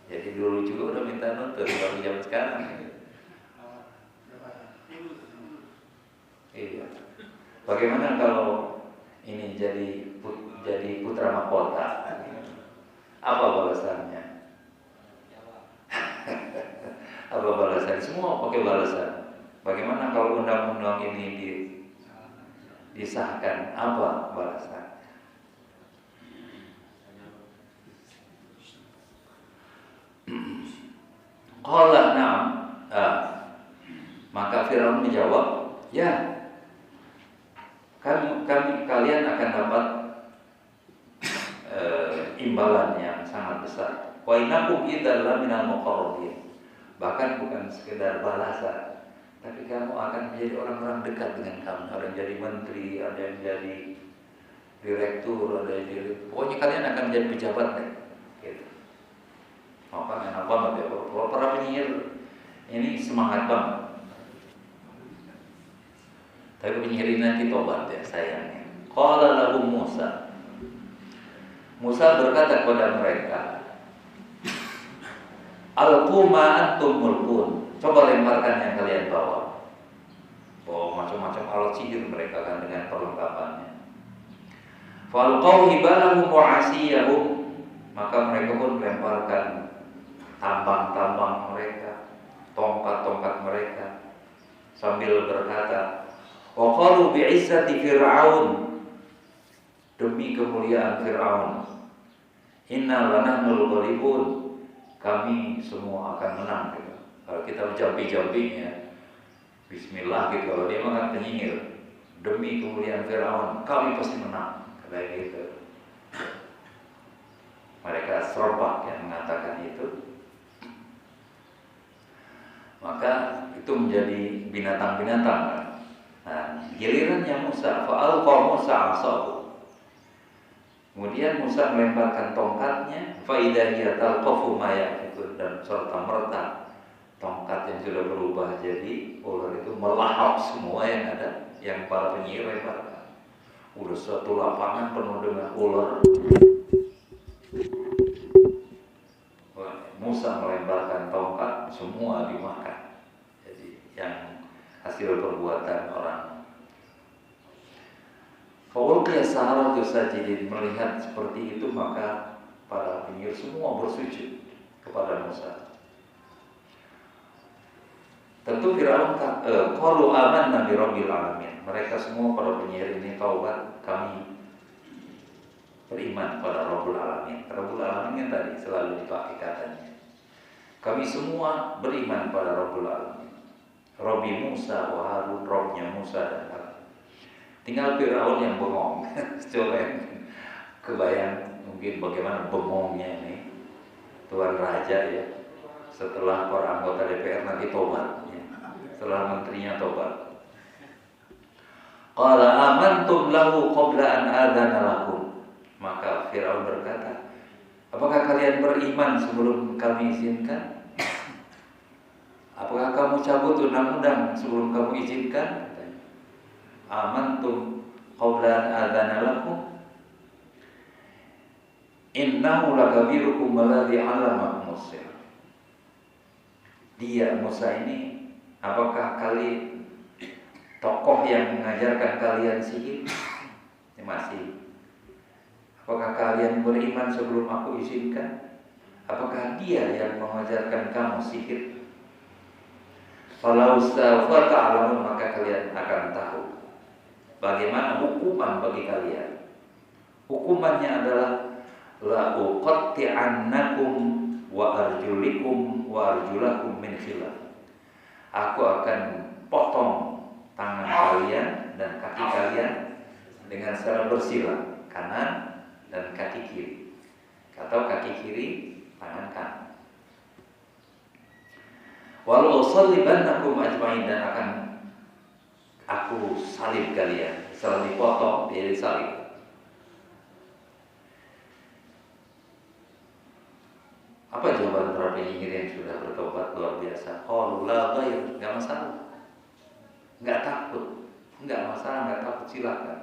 Jadi dulu juga udah minta nuntut, baru zaman sekarang. Iya. Bagaimana kalau ini jadi putra mahkota? Apa balasannya? Apa balasan? Semua pakai balasan. Bagaimana kalau undang-undang ini disahkan? Apa balasan? Qala na'am. Maka Firaun menjawab, ya, kalian akan dapat imbalan yang sangat besar. Wa innakum idzal minal muqarrabin. Bahkan bukan sekedar balasan, tapi kamu akan menjadi orang-orang dekat dengan kamu. Ada yang jadi menteri, ada yang jadi direktur, ada yang jadi, pokoknya kalian akan menjadi pejabat deh. Gitu. Maka enak banget ya, para penyihir ini semangat banget. Tapi penyihir ini nanti tobat ya sayangnya. Qala lahum Musa. Musa berkata kepada mereka, alqu ma antum mulkun. Coba lemparkan yang kalian bawa. Bawa macam-macam alat sihir mereka kan dengan perlengkapannya. Falqau hibalahum wa asiyahum. Maka mereka pun melemparkan tambang-tambang mereka, tongkat-tongkat mereka, sambil berkata, wa qalu bi'izzati Fir'aun, demi kemuliaan Fir'aun, inna lanahnul ghalibun, kami semua akan menang gitu. Kalau kita menjampi-jampinya, bismillah gitu, kalau dia makan penyihir, demi kemuliaan Fir'aun, kami pasti menang, kayak gitu. Mereka serempak yang mengatakan itu. Maka itu menjadi binatang-binatang. Nah, gilirannya Musa, fa'alqa Musa 'asahu. Kemudian Musa melemparkan tongkatnya, fa idza hiya talqafu ma ya'fikun, dan serta merta tongkat yang sudah berubah jadi ular itu melahap semua yang ada, yang para penyihir lemparkan. Udah satu lapangan penuh dengan ular. Musa melemparkan tongkat, semua dimakan. Jadi yang hasil perbuatan orang. Faulqiya as-saharatu sajidin, melihat seperti itu maka para penyihir semua bersujud kepada Musa. Tentu Firaun qalu amanna bi rabbil alamin. Mereka semua para penyihir ini taubat, kami beriman pada Rabbul Alamin. Rabbul Alamin yang tadi selalu dipakai katanya. Kami semua beriman pada Rabbul Alamin. Rabbi Musa wa Harun, Rabbnya Musa dan Harun. Tinggal Firaun yang bengong. Coba kebayang mungkin bagaimana bengongnya ini Tuan Raja ya. Setelah para anggota DPR nanti tobat ya. Setelah menterinya tobat. Qala amantum lahu qabla an adzana lakum. Maka Firaun berkata, apakah kalian beriman sebelum kami izinkan? Apakah kamu cabut undang-undang sebelum kamu izinkan? Amantum qabla an adzana lakum. Innahu lakabirukum alladhi 'allamakum as-sihr. Dia Musa ini, apakah kali tokoh yang mengajarkan kalian sihir? Masih. Apakah kalian beriman sebelum aku izinkan? Apakah dia yang mengajarkan kamu sihir? Falau sawfa ta'lamun, maka kalian akan tahu bagaimana hukuman bagi kalian Hukumannya adalah la uqatti'annakum wa arjulakum min khilaf. Aku akan potong tangan kalian dan kaki kalian dengan cara bersila, kanan dan kaki kiri, atau kaki kiri tangan kanan. Walau usallibannakum ajmain, dan akan aku salib kalian. Setelah dipotong dia disalib. Apa jawaban para penyihir yang sudah bertobat luar biasa? Oh, la ghair, enggak masalah. Enggak takut. Enggak masalah, enggak takut, silakan.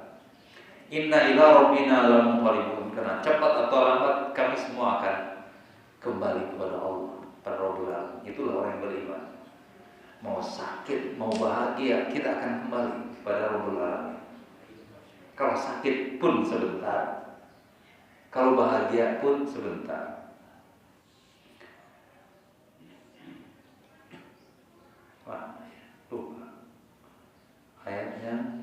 Inna ila rabbina lamunqalibun, karena cepat atau lambat kami semua akan kembali kepada Allah, pada Rabbul Alamin. Itulah orang yang beriman. Mau sakit, mau bahagia, kita akan kembali kepada Rabbul Alamin. Kalau sakit pun sebentar, kalau bahagia pun sebentar. Wah, lupa ayatnya.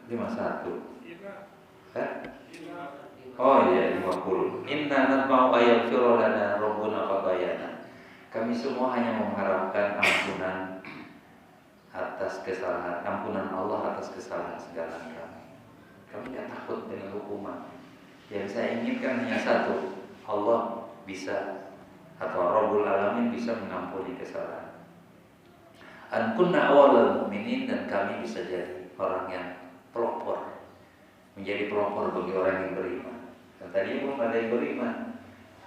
51. Oh iya, 50. Inna natma'u ayaghfira lana rabbuna khatayana. Kami semua hanya mengharapkan ampunan atas kesalahan, ampunan Allah atas kesalahan segala kami. Kami tidak takut dengan hukuman. Yang saya inginkan hanya satu, Allah bisa, atau Rabbul Alamin bisa mengampuni kesalahan. An kunna awwalal mu'minin, dan kami bisa jadi orang yang pelopor, menjadi pelopor bagi orang yang beriman. Dan tadi belum ada yang beriman.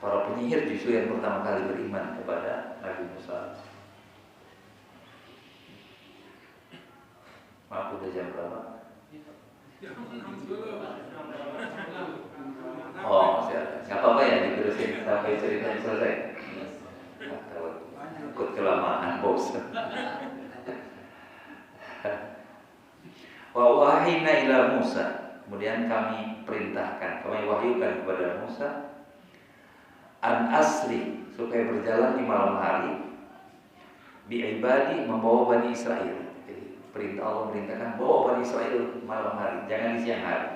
Para penyihir justru yang pertama kali beriman kepada Nabi Musa. Maaf, udah jam berapa? Oh, masih ada. Gak apa-apa ya, diterusin sampai ceritanya selesai. Takut kelamaan, bosan. Wa wahina ila Musa, kemudian kami perintahkan, kami wahyukan kepada Musa, an asri, supaya berjalan di malam hari, bi ibadi, membawa Bani Israel. Jadi perintah Allah merintahkan bawa Bani Israel malam hari, jangan di siang hari.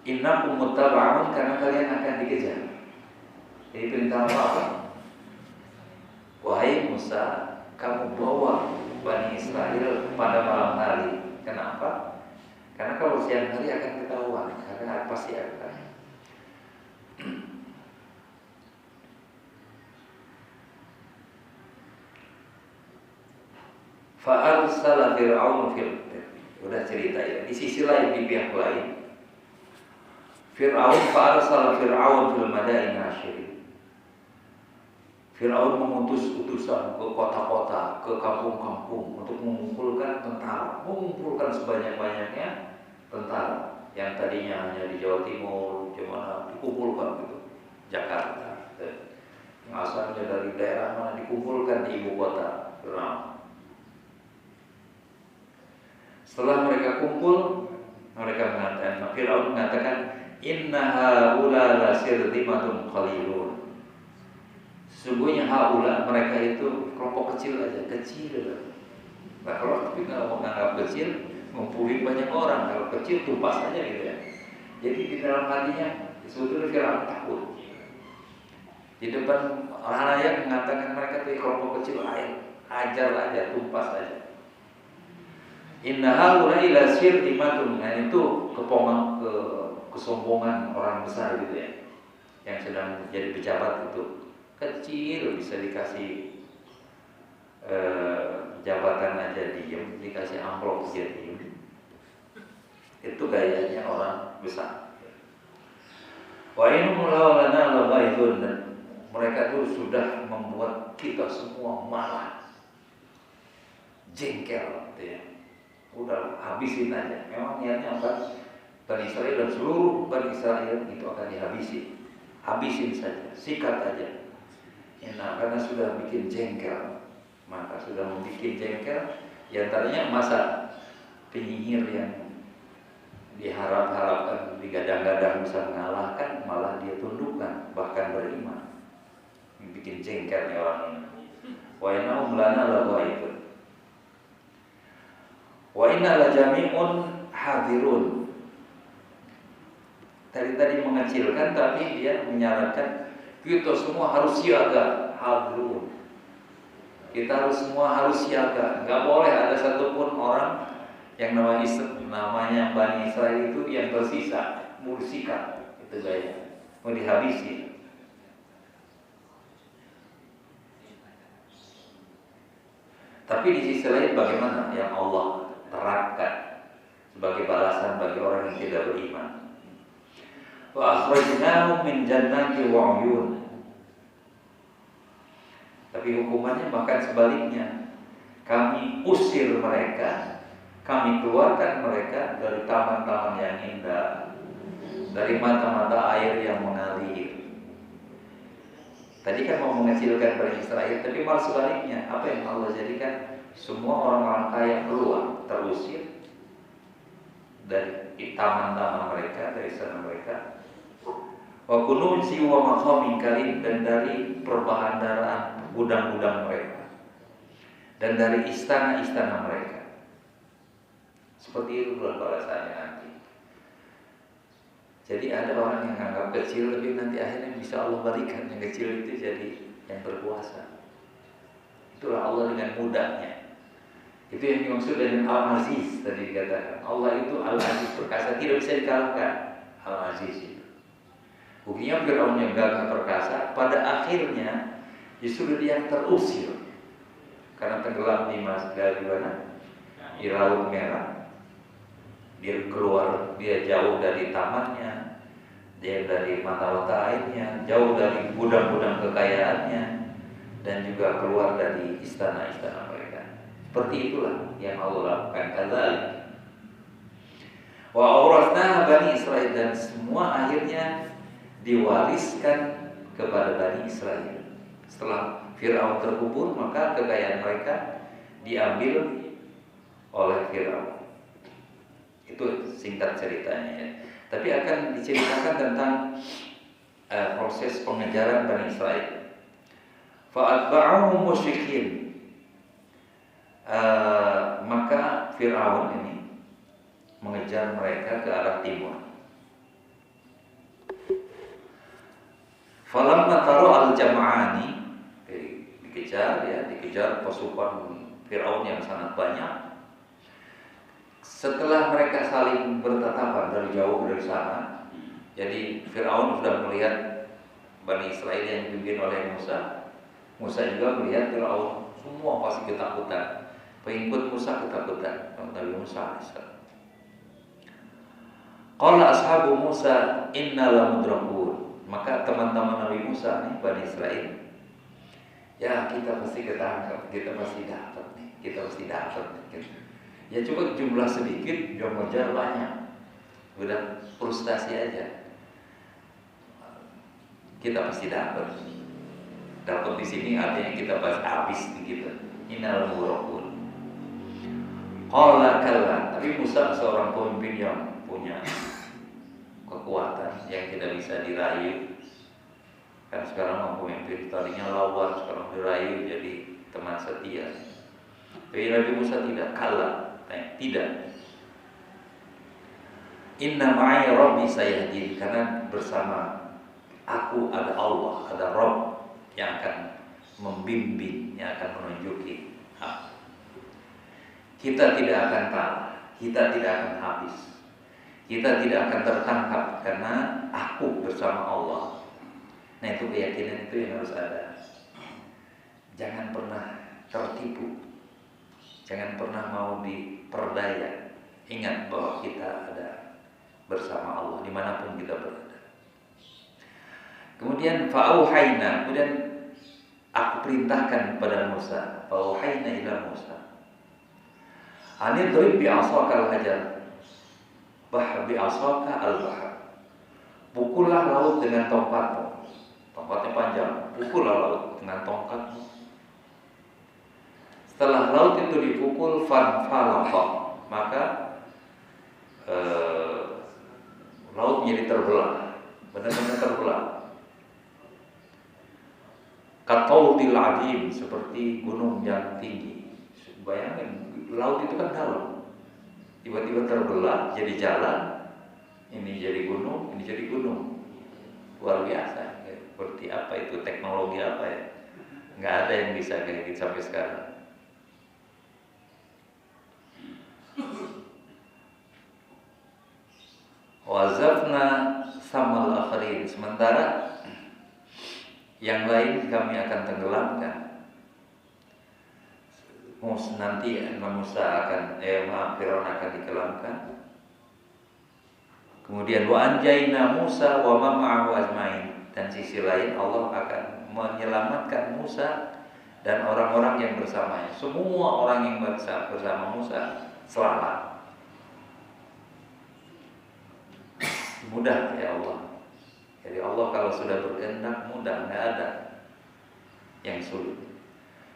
Innakum muttaba'un, karena kalian akan dikejar. Jadi perintah apa? Wahai Musa, kamu bawa Bani Israel pada malam hari. Kenapa? Karena kalau siang hari akan ketahuan, karena pasti akan. Fa'arsala Fir'aun fil, udah cerita ya. Di sisi lain, di pihak lain, fa'arsala Fir'aun fil madain hasyirin. Fir'aun mengutus utusan ke kota-kota, ke kampung-kampung untuk mengumpulkan tentara, mengumpulkan sebanyak-banyaknya tentara yang tadinya hanya di Jawa Timur, gimana dikumpulkan gitu, Jakarta, yang asalnya dari daerah mana dikumpulkan di ibu kota Fir'aun. Setelah mereka kumpul, Fir'aun mengatakan, inna haula la sirdimatun qalilun. Sesungguhnya haula, mereka itu kelompok kecil aja, kecil. Nah kalau kita mau menganggap kecil, ngumpulin banyak orang. Kalau kecil tumpas aja gitu ya. Jadi di dalam hatinya sebetulnya Fir'aun takut. Di depan orang mengatakan mereka itu kelompok kecil, ajar aja, tumpas aja. Inna haula ila sirdimatun, nah itu kesombongan orang besar gitu ya, yang sedang jadi pejabat itu. Kecil bisa dikasih jabatan aja diem, dikasih amplop dia diem. Itu gayanya orang besar. Wa innahu lana laghaizun, dan mereka itu sudah membuat kita semua marah, jengkel gitu ya. Udah habisin aja. Memang niatnya apa? Bani Israel dan seluruh Bani Israel itu akan dihabisi. Habisin saja, sikat aja. Nah, karena sudah bikin jengkel, maka sudah membuat jengkel. Yang tadinya masa penyihir yang diharap-harapkan, digadang-gadang bisa mengalahkan, malah dia tundukkan, bahkan beriman. Bikin jengkelnya orang ini. Wa innahum lana laghaizun. Wa Wa inna la jami'un hadirun. Tadi mengecilkan, tapi dia menyarankan kita semua harus siaga, hadirun. Kita semua harus siaga. Gak boleh ada satupun orang yang namanya Bani Israel itu yang tersisa, mursika, itu gaya, mau dihabisi. Tapi di sisi lain bagaimana yang Allah terapkan sebagai balasan bagi orang yang tidak beriman? Wa akhrajnahum min jannati wa 'uyun. Tapi hukumannya bahkan sebaliknya. Kami usir mereka, kami keluarkan mereka dari taman-taman yang indah, dari mata-mata air yang mengalir. Tadi kan mau mengecilkan Bani Israel, tapi malah sebaliknya. Apa yang Allah jadikan? Semua orang-orang kaya keluar, terusir dari taman-taman mereka, dari sana mereka. Wa kununsi wa maqamin karim, dan dari perbahandaraan gudang-gudang mereka, dan dari istana-istana mereka. Seperti itu pula balasannya nanti. Jadi ada orang yang anggap kecil, tapi nanti akhirnya bisa Allah balikan yang kecil itu jadi yang berkuasa. Itulah Allah dengan mudahnya. Itu yang dimaksud dengan Al-Aziz tadi dikatakan. Allah itu Al-Aziz, perkasa, tidak bisa dikalahkan. Al-Aziz itu. Buktinya Fir'aun yang gagah perkasa, pada akhirnya justru dia yang terusir karena tenggelam di mana? Di Laut Merah. Dia keluar, dia jauh dari tamannya, dia dari mata-mata airnya, jauh dari gudang-gudang kekayaannya, dan juga keluar dari istana-istana mereka. Seperti itulah yang Allah lakukan. Kadzalik. Wa awrasna Bani Israil, dan semua akhirnya diwariskan kepada Bani Israel. Setelah Fir'aun terkubur, maka kekayaan mereka diambil oleh Fir'aun. Itu singkat ceritanya ya. Tapi akan diceritakan tentang proses pengejaran Bani Israel. Fa'atba'uhum musyrikin. Maka Fir'aun ini mengejar mereka ke arah timur. Falamma taro al-jam'ani, dikejar pasukan Fir'aun yang sangat banyak. Setelah mereka saling bertatapan dari jauh dari sana, jadi Fir'aun sudah melihat Bani Israel yang dipimpin oleh Musa. Musa juga melihat Fir'aun, semua pasti ketakutan. Pengikut Musa ketakutan, Nabi Musa alaihissalam. Qala ashabu Musa inna lamudrakun. Maka teman-teman Nabi Musa nih, Bani Israel, ya kita pasti ketangkap, kita pasti dapat nih, kita pasti dapat nih. Ya coba jumlah sedikit, yang ngejar banyak, udah frustasi aja. Kita pasti dapat. Dapat di sini artinya kita pasti habis gitu. Innal muraqun. Qala kalla. Tapi Musa seorang pemimpin yang punya kekuatan yang tidak bisa dirayu. Kan sekarang mau pemimpin tadinya lawan, sekarang dirayu jadi teman setia. Tapi Nabi Musa tidak kalah, tidak. Inna ma'i Rabbi sayahdin, karena bersama aku ada Allah, ada Rabb yang akan membimbing, yang akan menunjuki hak. Kita tidak akan kalah, kita tidak akan habis, kita tidak akan tertangkap karena aku bersama Allah. Nah itu keyakinan itu yang harus ada. Jangan pernah tertipu, jangan pernah mau diperdaya. Ingat bahwa kita ada bersama Allah dimanapun kita berada. Kemudian fa'auhayna, kemudian aku perintahkan kepada Musa, fa'auhayna ila Musa anidrib bi'asaka al-hajar bi'asaka al-bahr, pukullah laut dengan tongkatmu. Tongkatnya panjang, pukullah laut dengan tongkatmu. Setelah laut itu dipukul, fanfalaqa, maka laut menjadi terbelah, benar-benar terbelah. Kataudil adim, seperti gunung yang tinggi. Bayangin, laut itu kan dalam. tiba-tiba terbelah jadi jalan, ini jadi gunung, ini jadi gunung. Luar biasa. Seperti apa itu, teknologi apa ya? Nggak ada yang bisa kayak gitu sampai sekarang. Wazafna samal akhirin, sementara yang lain kami akan tenggelamkan. Nanti Musa akan Firaun akan dikelamkan. Kemudian wa anjayna Musa wa man ma'ahu ajmain, dan sisi lain Allah akan menyelamatkan Musa dan orang-orang yang bersamanya. Semua orang yang bersama Musa selamat. Mudah ya Allah. Jadi Allah kalau sudah berkehendak mudah, nggak ada yang sulit.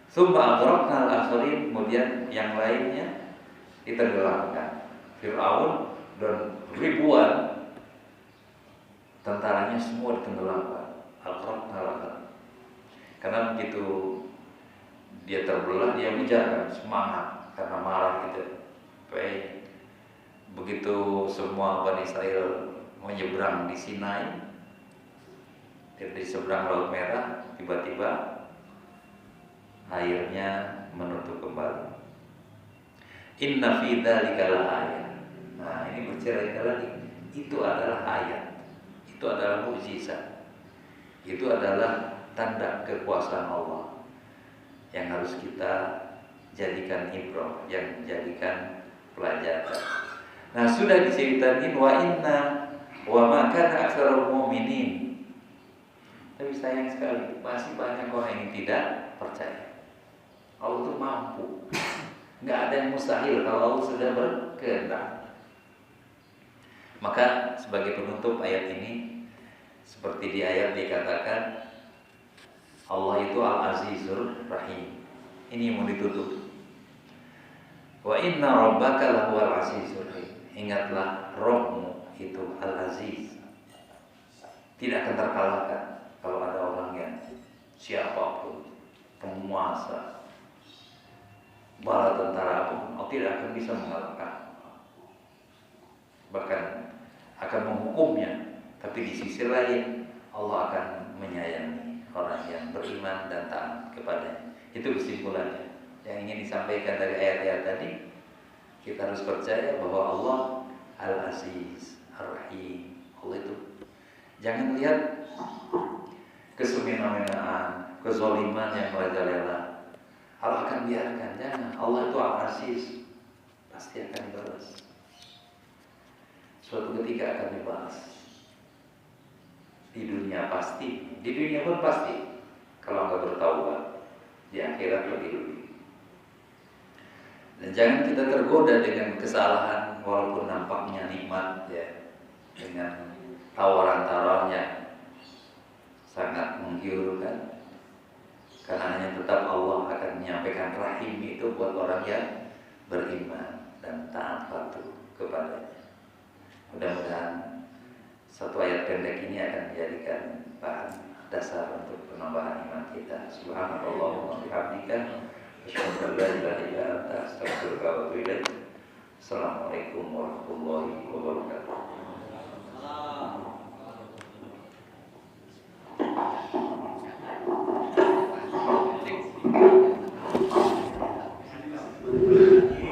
Summa aghraqna al-akhirin, kemudian yang lainnya ditenggelamkan. Fir'aun dan ribuan tentaranya semua ditenggelamkan. Aghraqna al-akhirin. Karena begitu dia terbelah, dia mengejar semangat karena marah gitu. Begitu semua Bani Israel menyeberang di Sinai, di seberang Laut Merah, tiba-tiba airnya menutup kembali. Inna fi dzalika laayat. Nah, ini bercerita lagi. Itu adalah ayat. Itu adalah mukjizat. Itu adalah tanda kekuasaan Allah yang harus kita jadikan ibrah, yang dijadikan pelajaran. Nah, sudah diceritain wa inna wa ma kana aktsarul mu'minin. Tapi sayang sekali masih banyak orang yang tidak percaya. Allah itu mampu. Nggak ada yang mustahil kalau Allah sudah berkehendak. Maka sebagai penutup ayat ini, seperti di ayat dikatakan Allah itu Al-Azizur Rahim. Ini yang mau ditutup. Wa inna rabbaka lahuwal azizur rahim. Ingatlah Rabbmu itu Al-Aziz, tidak akan terkalahkan. Kalau ada orang yang siapapun, penguasa, bala tentara pun, Allah tidak akan bisa mengalahkan. Bahkan akan menghukumnya. Tapi di sisi lain Allah akan menyayangi orang yang beriman dan taat kepadanya. Itu kesimpulannya yang ingin disampaikan dari ayat-ayat tadi. Kita harus percaya bahwa Allah Al-Aziz Ar-Rahim. Allah itu jangan lihat kesemena-menaan, kezaliman yang merajalela. Allah akan biarkan, jangan. Allah itu Al-Aziz, pasti akan dibalas. Suatu ketika akan dibalas. Di dunia pasti, di dunia pun pasti. Kalau nggak bertaubat, di akhirat lebih. Dan jangan kita tergoda dengan kesalahan walaupun nampaknya nikmat ya, dengan tawaran-tawarannya sangat menggiurkan, karena hanya tetap Allah akan menyampaikan rahim itu buat orang yang beriman dan taat patuh kepadanya. Mudah-mudahan satu ayat pendek ini akan menjadikan bahan dasar untuk penambahan iman kita. Subhanallah wa bihamdika, asyhadu an la ilaha illa anta, astaghfiruka wa atubu ilaik. Assalamualaikum warahmatullahi wabarakatuh.